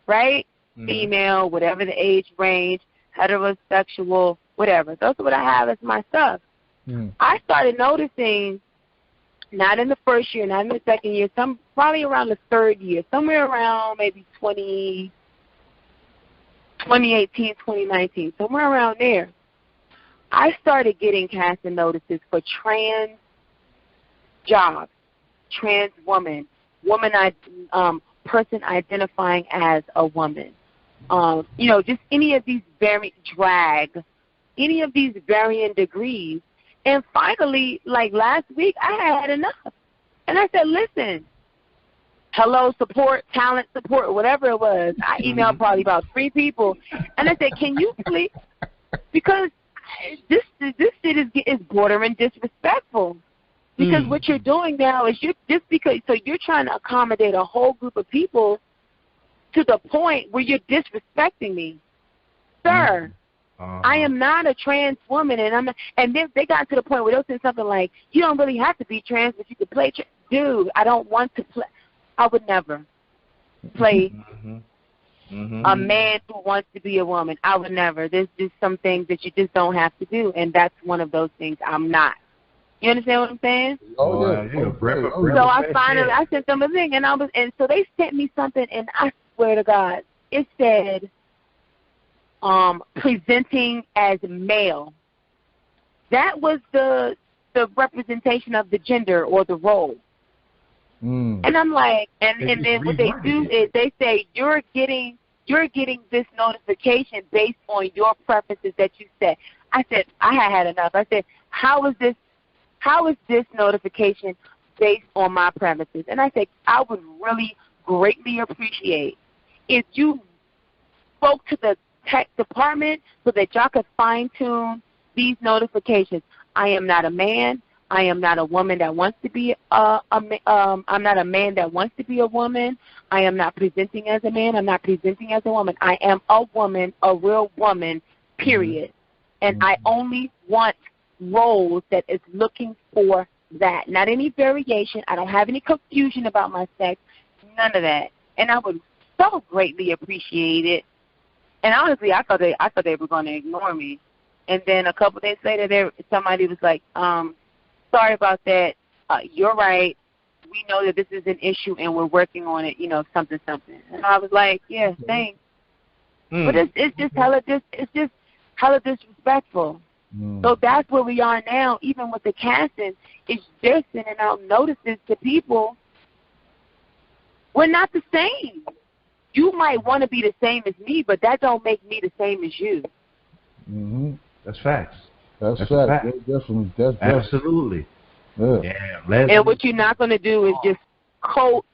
right? Mm-hmm. Female, whatever the age range, heterosexual, whatever. Those are what I have as my stuff. Mm-hmm. I started noticing, not in the first year, not in the second year, probably around the third year, somewhere around maybe 2018, 2019, somewhere around there, I started getting casting notices for trans jobs, trans woman, person identifying as a woman. Just any of these any of these varying degrees. And finally, like last week, I had enough. And I said, listen, hello support, talent support, whatever it was. I emailed probably about 3 people. And I said, can you please, because this shit is bordering disrespectful. Because what you're doing now is you're trying to accommodate a whole group of people to the point where you're disrespecting me. Sir, I am not a trans woman, and then they got to the point where they'll say something like, you don't really have to be trans, but you can play trans. Dude, I don't want to play. I would never play a man who wants to be a woman. I would never. There's just some things that you just don't have to do, and that's one of those things I'm not. You understand what I'm saying? Oh, yeah. So I sent them a thing, and so they sent me something, and I swear to God, it said presenting as male. That was the representation of the gender or the role. And I'm like, and then what they do is they say you're getting this notification based on your preferences that you set. I said I had enough. I said, how is this notification based on my preferences? And I said, I would really greatly appreciate if you spoke to the tech department so that y'all could fine tune these notifications. I am not a man. I am not a woman that wants to be I'm not a man that wants to be a woman. I am not presenting as a man. I'm not presenting as a woman. I am a woman, a real woman, period. And I only want roles that is looking for that. Not any variation. I don't have any confusion about my sex. None of that. And I would so greatly appreciate it. And honestly, I thought they were going to ignore me. And then a couple days later, somebody was like, sorry about that. You're right. We know that this is an issue, and we're working on it, something. And I was like, yeah, thanks. But it's just hella disrespectful. So that's where we are now, even with the casting. It's just sending out notices to people. We're not the same. You might want to be the same as me, but that don't make me the same as you. That's facts. That's facts. Definitely. Absolutely. Yeah. And what you're not going to do is just coast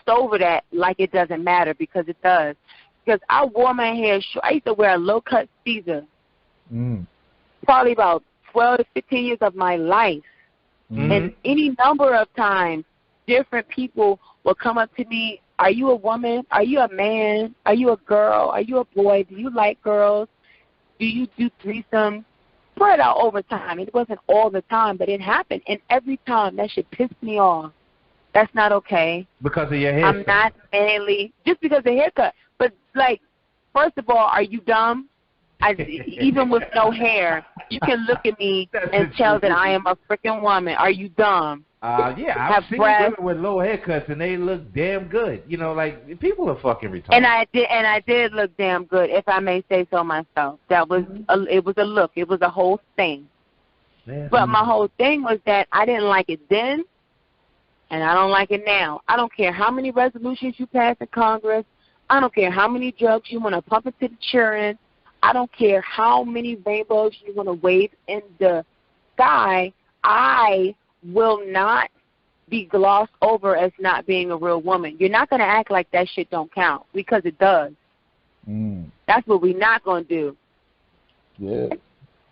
over that like it doesn't matter, because it does. Because I wore my hair short. I used to wear a low-cut Caesar probably about 12 to 15 years of my life. And any number of times, different people will come up to me, are you a woman? Are you a man? Are you a girl? Are you a boy? Do you like girls? Do you do threesomes? Spread out over time. It wasn't all the time, but it happened. And every time, that shit pissed me off. That's not okay. Because of your haircut. I'm not manly. Just because of the haircut. But, first of all, are you dumb? Even with no hair, you can look at me and tell that I am a freaking woman. Are you dumb? Yeah, I've seen women with low haircuts, and they look damn good. People are fucking retarded. And I did look damn good, if I may say so myself. That was it was a look. It was a whole thing. Yeah. But my whole thing was that I didn't like it then, and I don't like it now. I don't care how many resolutions you pass in Congress. I don't care how many drugs you want to pump into the children. I don't care how many rainbows you want to wave in the sky. I will not be glossed over as not being a real woman. You're not going to act like that shit don't count, because it does. That's what we're not going to do. Yeah.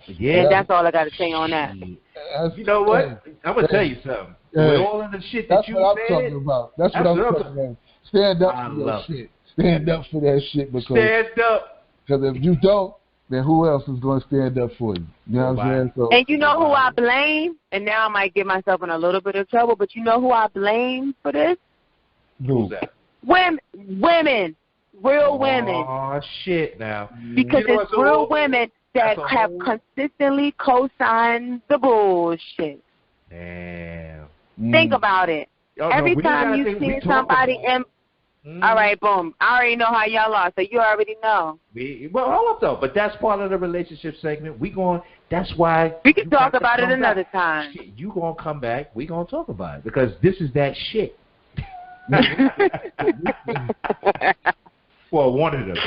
And that's all I got to say on that. You know what? I'm going to tell you something. With all of the shit that you said. That's what I'm talking about. That's what I'm talking about. Stand up for that shit. Stand up for that shit. Stand up. Because if you don't, then who else is going to stand up for you? You know what I'm saying? So, and you know who I blame? And now I might get myself in a little bit of trouble, but you know who I blame for this? Who's that? Women. Real women. Oh, shit now. Because it's real women that have consistently co-signed the bullshit. Damn. Think about it. Every time you see somebody in... All right, boom. I already know how y'all are, so you already know. Well, hold up, though. But that's part of the relationship segment. That's why... We can talk about it another time. Shit, you going to come back. We going to talk about it. Because this is that shit. Well, one of them.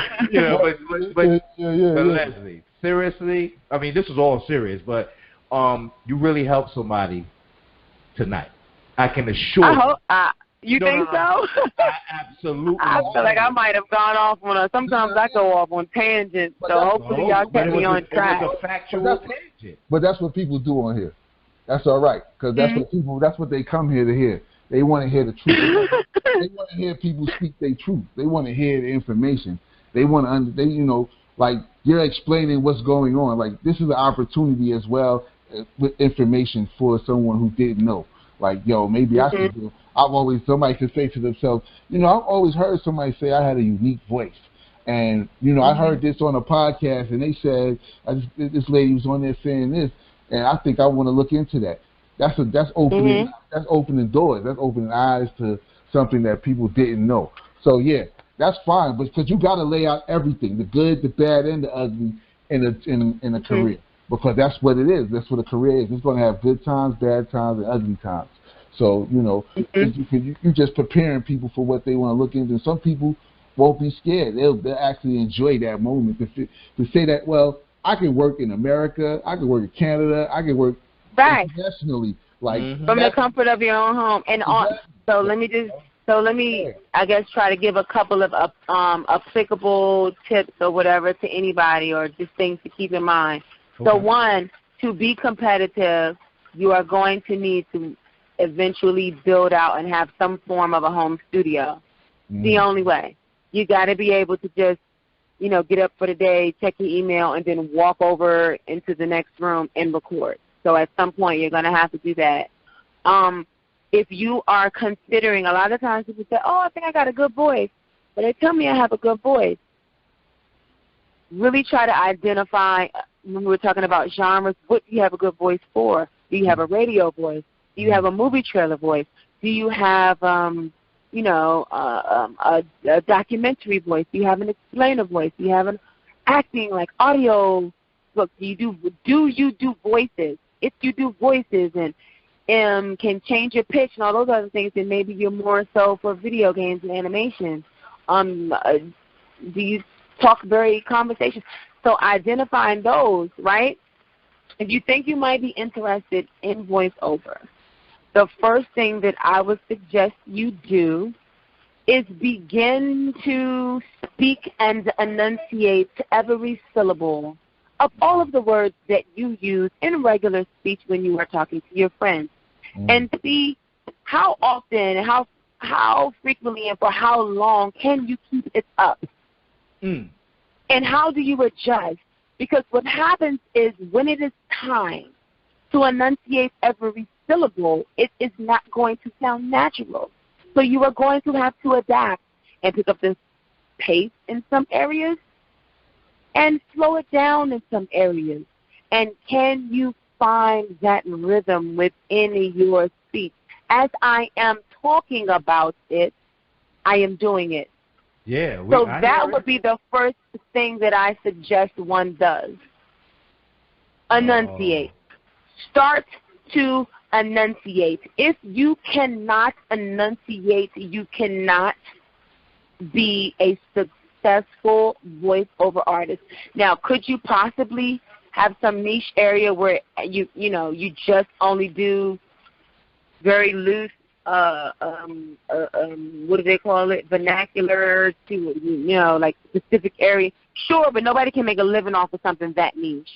But Leslie, seriously, I mean, this is all serious, but you really helped somebody tonight. I can assure you. I hope... You think so? I absolutely. I feel like I might have gone off on sometimes I go off on tangents, so hopefully y'all kept me on track. It was a factual tangent. But that's what people do on here. That's all right, because that's what they come here to hear. They want to hear the truth. They want to hear people speak their truth. They want to hear the information. They want to, like you're explaining what's going on. Like this is an opportunity as well with information for someone who didn't know. Like, maybe I should do. Somebody could say to themselves, I've always heard somebody say I had a unique voice. And, I heard this on a podcast, and they said, this lady was on there saying this, and I think I want to look into that. That's opening doors. That's opening eyes to something that people didn't know. So, yeah, that's fine, but because you got to lay out everything, the good, the bad, and the ugly in a career. Because that's what it is. That's what a career is. It's going to have good times, bad times, and ugly times. So, you're just preparing people for what they want to look into. And some people won't be scared. They'll actually enjoy that moment to say that, well, I can work in America, I can work in Canada, I can work internationally. Like from the comfort of your own home. And so let me I guess try to give a couple of applicable tips or whatever to anybody, or just things to keep in mind. So one, to be competitive, you are going to need to eventually build out and have some form of a home studio. The only way. You got to be able to just, you know, get up for the day, check your email, and then walk over into the next room and record. So at some point you're going to have to do that. If you are considering, a lot of times people say, oh, I think I got a good voice, but they tell me I have a good voice. Really try to identify, when we were talking about genres, what do you have a good voice for? Do you have a radio voice? Do you have a movie trailer voice? Do you have, you know, a documentary voice? Do you have an explainer voice? Do you have an acting, like audio book? Do you do voices? If you do voices and can change your pitch and all those other things, then maybe you're more so for video games and animation. Do you talk very conversation? So identifying those, right? If you think you might be interested in voiceover, the first thing that I would suggest you do is begin to speak and enunciate every syllable of all of the words that you use in regular speech when you are talking to your friends. And see how often, how frequently, and for how long can you keep it up. And how do you adjust? Because what happens is when it is time to enunciate every syllable, it is not going to sound natural. So you are going to have to adapt and pick up the pace in some areas and slow it down in some areas. And can you find that rhythm within your speech? As I am talking about it, I am doing it. Yeah. So that would be the first thing that I suggest one does. Enunciate. Start to enunciate. If you cannot enunciate, you cannot be a successful voiceover artist. Now, could you possibly have some niche area where you just only do very loose, what do they call it, vernacular to, like specific area? Sure, but nobody can make a living off of something that niche.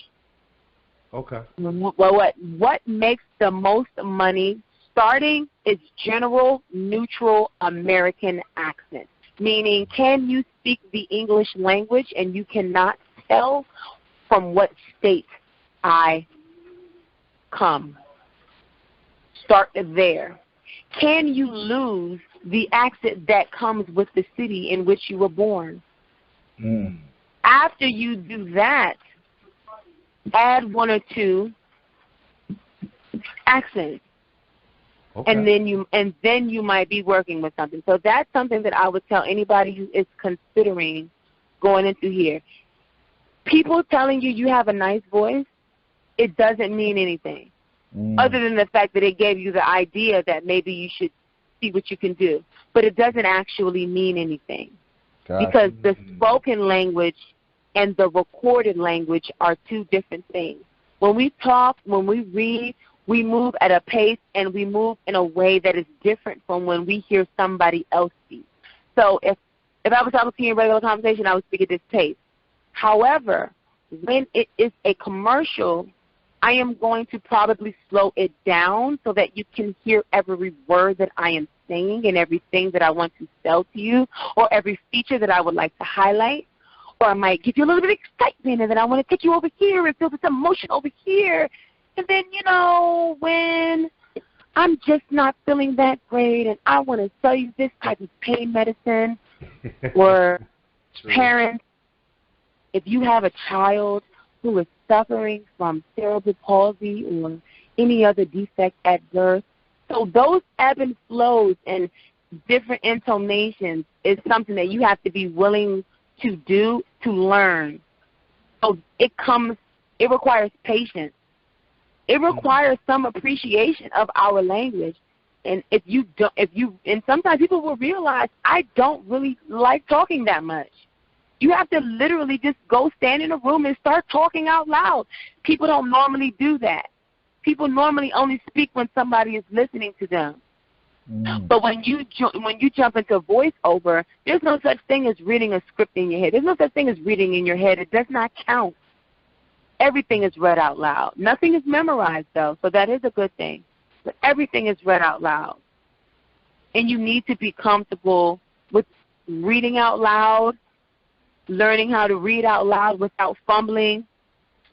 Okay. Well, what makes the most money starting is general, neutral American accent, meaning can you speak the English language and you cannot tell from what state I come. Start there. Can you lose the accent that comes with the city in which you were born? After you do that, add one or two accents. Okay. And then you might be working with something. So that's something that I would tell anybody who is considering going into here. People telling you have a nice voice, it doesn't mean anything. Other than the fact that it gave you the idea that maybe you should see what you can do. But it doesn't actually mean anything. Because the spoken language and the recorded language are two different things. When we talk, when we read, we move at a pace and we move in a way that is different from when we hear somebody else speak. So if I was talking to you in regular conversation, I would speak at this pace. However, when it is a commercial, I am going to probably slow it down so that you can hear every word that I am saying and everything that I want to sell to you, or every feature that I would like to highlight. Or I might give you a little bit of excitement, and then I want to take you over here and feel this emotion over here. And then, when I'm just not feeling that great and I want to sell you this type of pain medicine, or parents, if you have a child who is suffering from cerebral palsy or any other defect at birth, so those ebb and flows and different intonations is something that you have to be willing to do, to learn. So it requires patience. It requires some appreciation of our language. And and sometimes people will realize I don't really like talking that much. You have to literally just go stand in a room and start talking out loud. People don't normally do that. People normally only speak when somebody is listening to them. But when you jump into voiceover, there's no such thing as reading a script in your head. There's no such thing as reading in your head. It does not count. everything is read out loud. Nothing is memorized, though, so that is a good thing. But everything is read out loud. And you need to be comfortable with reading out loud, learning how to read out loud without fumbling,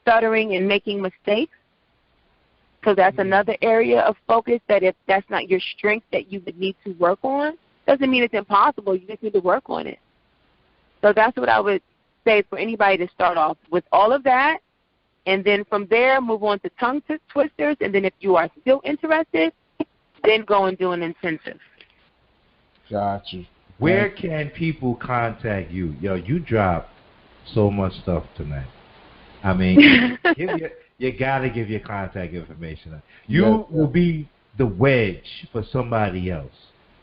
stuttering, and making mistakes. So that's another area of focus that if that's not your strength that you would need to work on, doesn't mean it's impossible. You just need to work on it. So that's what I would say for anybody to start off with all of that. And then from there, move on to tongue twisters. And then if you are still interested, then go and do an intensive. Gotcha. Where can people contact you? Yo, you dropped so much stuff tonight. I mean, you got to give your contact information. You will be the wedge for somebody else.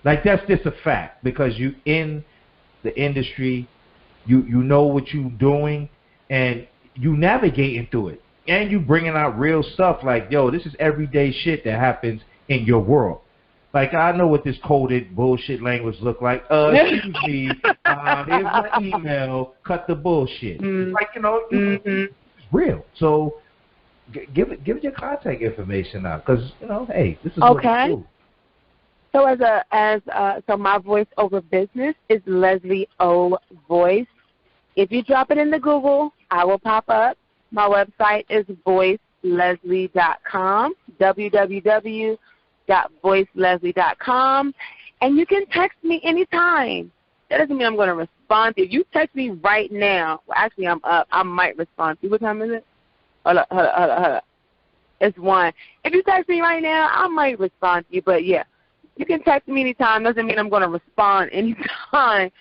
Like, that's just a fact because you in the industry, you know what you're doing, and you navigating through it. And you bringing out real stuff like, yo, this is everyday shit that happens in your world. Like, I know what this coded bullshit language look like. Excuse me, here's my email, cut the bullshit. Like, you know, it's real. So give it your contact information out because, you know, hey, this is what you do. So so my voiceover business is Leslie O Voice. If you drop it into Google, I will pop up. My website is voiceleslie.com, www.voiceleslie.com, and you can text me anytime. That doesn't mean I'm going to respond to you. If you text me right now, well, actually I'm up. I might respond to you. What time is it? Hold up. It's 1. If you text me right now, I might respond to you, but yeah. You can text me anytime. Doesn't mean I'm going to respond anytime,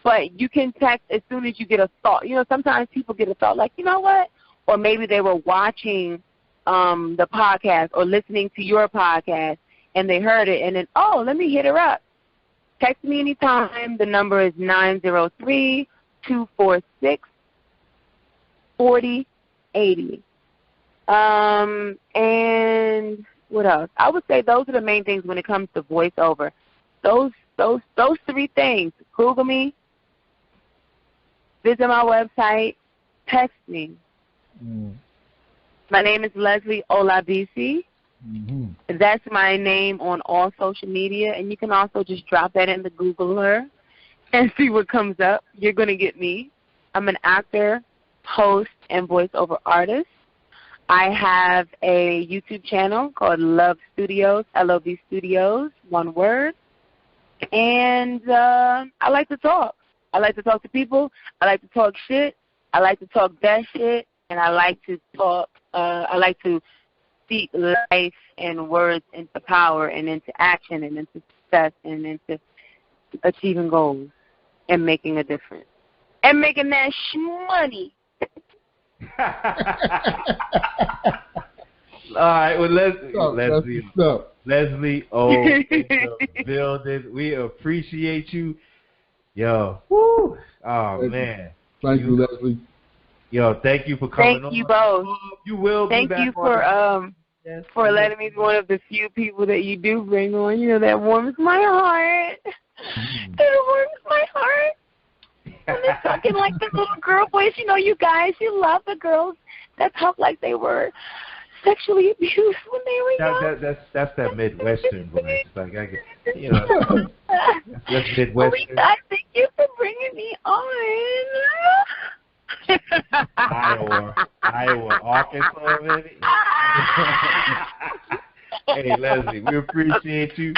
but you can text as soon as you get a thought. You know, sometimes people get a thought like, you know what? Or maybe they were watching the podcast or listening to your podcast and they heard it and then, oh, let me hit her up. Text me anytime. The number is 903-246-4080. And what else? I would say those are the main things when it comes to voiceover. Those 3 things. Google me, visit my website, text me. My name is Leslie Olabisi. That's my name on all social media, and you can also just drop that in the Googler and see what comes up. You're going to get me. I'm an actor, host, and voiceover artist. I have a YouTube channel called Love Studios, L-O-V Studios, one word. And I like to talk. I like to talk to people. I like to talk shit. I like to talk that shit. And I like to talk, I like to speak life and words into power and into action and into success and into achieving goals and making a difference. And making that money. All right, well, Leslie O in the building. We appreciate you. Yo, woo. Oh, man. Thank you, Leslie. Yo, thank you for coming on. Thank you both. You will be back. Thank you for letting me be one of the few people that you do bring on. You know, that warms my heart. That warms my heart. And they're talking like the little girl voice. You know, you guys, you love the girls that talk like they were sexually abused when they were young. That's that Midwestern voice. Like, you know, that's Midwestern. I thank you for bringing me on. Iowa, Arkansas, maybe. Hey, Leslie, we appreciate you.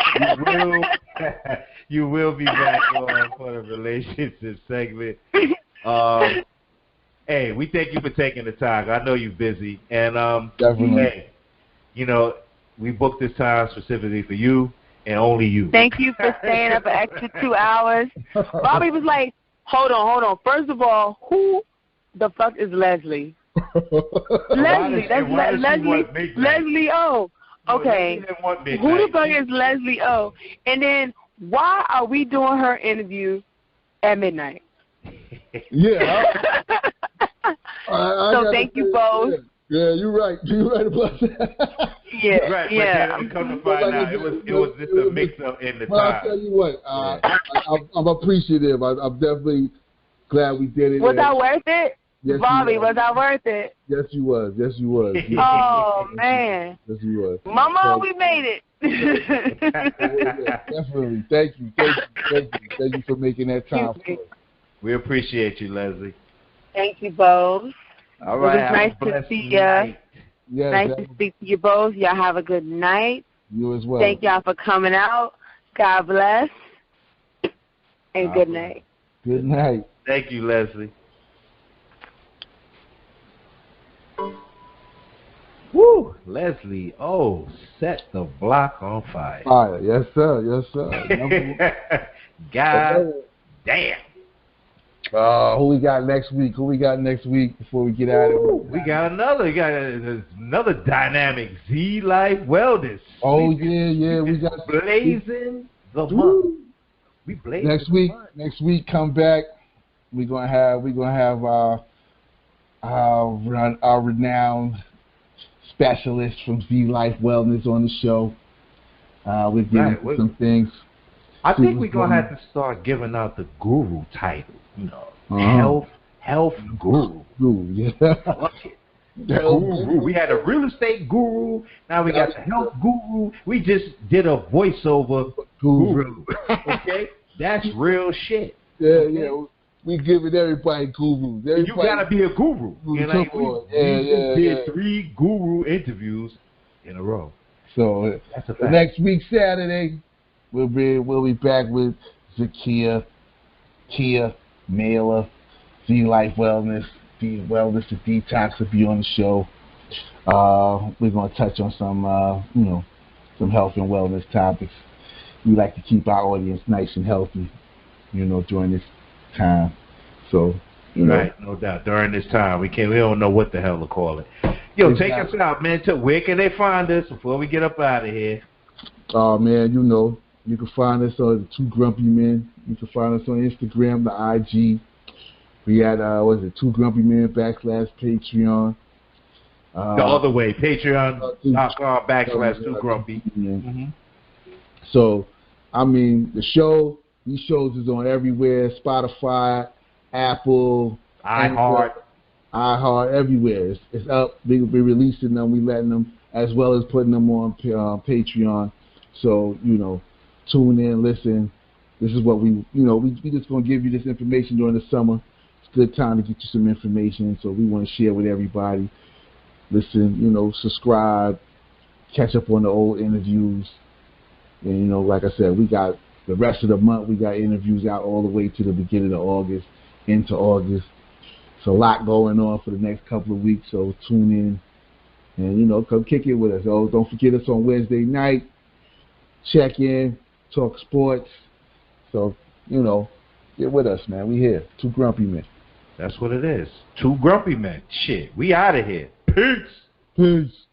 You will be back on for the relationship segment. Hey, we thank you for taking the time. I know you're busy, and hey, you know, we booked this time specifically for you and only you. Thank you for staying up an extra 2 hours. Bobby was like, hold on. First of all, who the fuck is Leslie? Leslie, that's Leslie O. Okay, who the fuck is Leslie O? And then why are we doing her interview at midnight? Yeah. So thank you both. Yeah, you're right. You're right about that. Yeah, right, yeah. But come to find out, it was just a mix-up in the time. I'll tell you what, I'm appreciative. I'm definitely glad we did it. Was that worth it? Yes, Bobby, was I worth it? Yes, you was. Yes, you was. Yes, Oh, man. Yes, you was. Mama, we made it. Definitely. Thank you. Thank you for making that time for us. We appreciate you, Leslie. Thank you both. All right. It was nice to see you. Yes, nice to speak to you both. Y'all have a good night. You as well. Thank y'all for coming out. God bless. And good night. Good night. Thank you, Leslie. Woo, Leslie. Oh, set the block on fire. Fire. Yes, sir. Yes, sir. God damn. Who we got next week? Before we get out of here? We got another dynamic Z-Life Wellness. Oh yeah, we got blazing the month. We blazing next week. Come back. We're gonna have our renowned specialist from Z-Life Wellness on the show. We're getting some things. I think we're gonna have to start giving out the guru title. You know, health guru. Yeah. Guru. We had a real estate guru. Now we got the health guru. We just did a voiceover guru. Okay, that's real shit. Yeah, okay? Yeah. We giving everybody gurus. You gotta be a guru. You know, we did 3 guru interviews in a row. So next week Saturday, we'll be back with Zakia, Kia, Mailer, Z-Life Wellness, Wellness to Detox will be on the show. We're gonna touch on some health and wellness topics. We like to keep our audience nice and healthy, during this time. So, right, no doubt. During this time, we don't know what the hell to call it. Yo, exactly. Take us out, man. Where can they find us before we get up out of here? Oh man, you can find us on the Two Grumpy Men. You can find us on Instagram, the IG. We had Two Grumpy Men / Patreon. The other way, Patreon.com / Two Grumpy. Mm-hmm. So, these shows is on everywhere: Spotify, Apple, iHeart, everywhere. It's up. We're releasing them. We letting them, as well as putting them on Patreon. So tune in, listen. This is what we just gonna give you this information during the summer. It's a good time to get you some information. So we want to share with everybody. Listen, subscribe, catch up on the old interviews, and like I said, we got the rest of the month. We got interviews out all the way to the beginning of August, into August. It's a lot going on for the next couple of weeks. So tune in and come kick it with us. Oh, don't forget us on Wednesday night. Check in, talk sports. So, get with us, man. We here. 2 Grumpy Men. That's what it is. 2 Grumpy Men. Shit. We out of here. Peace. Peace.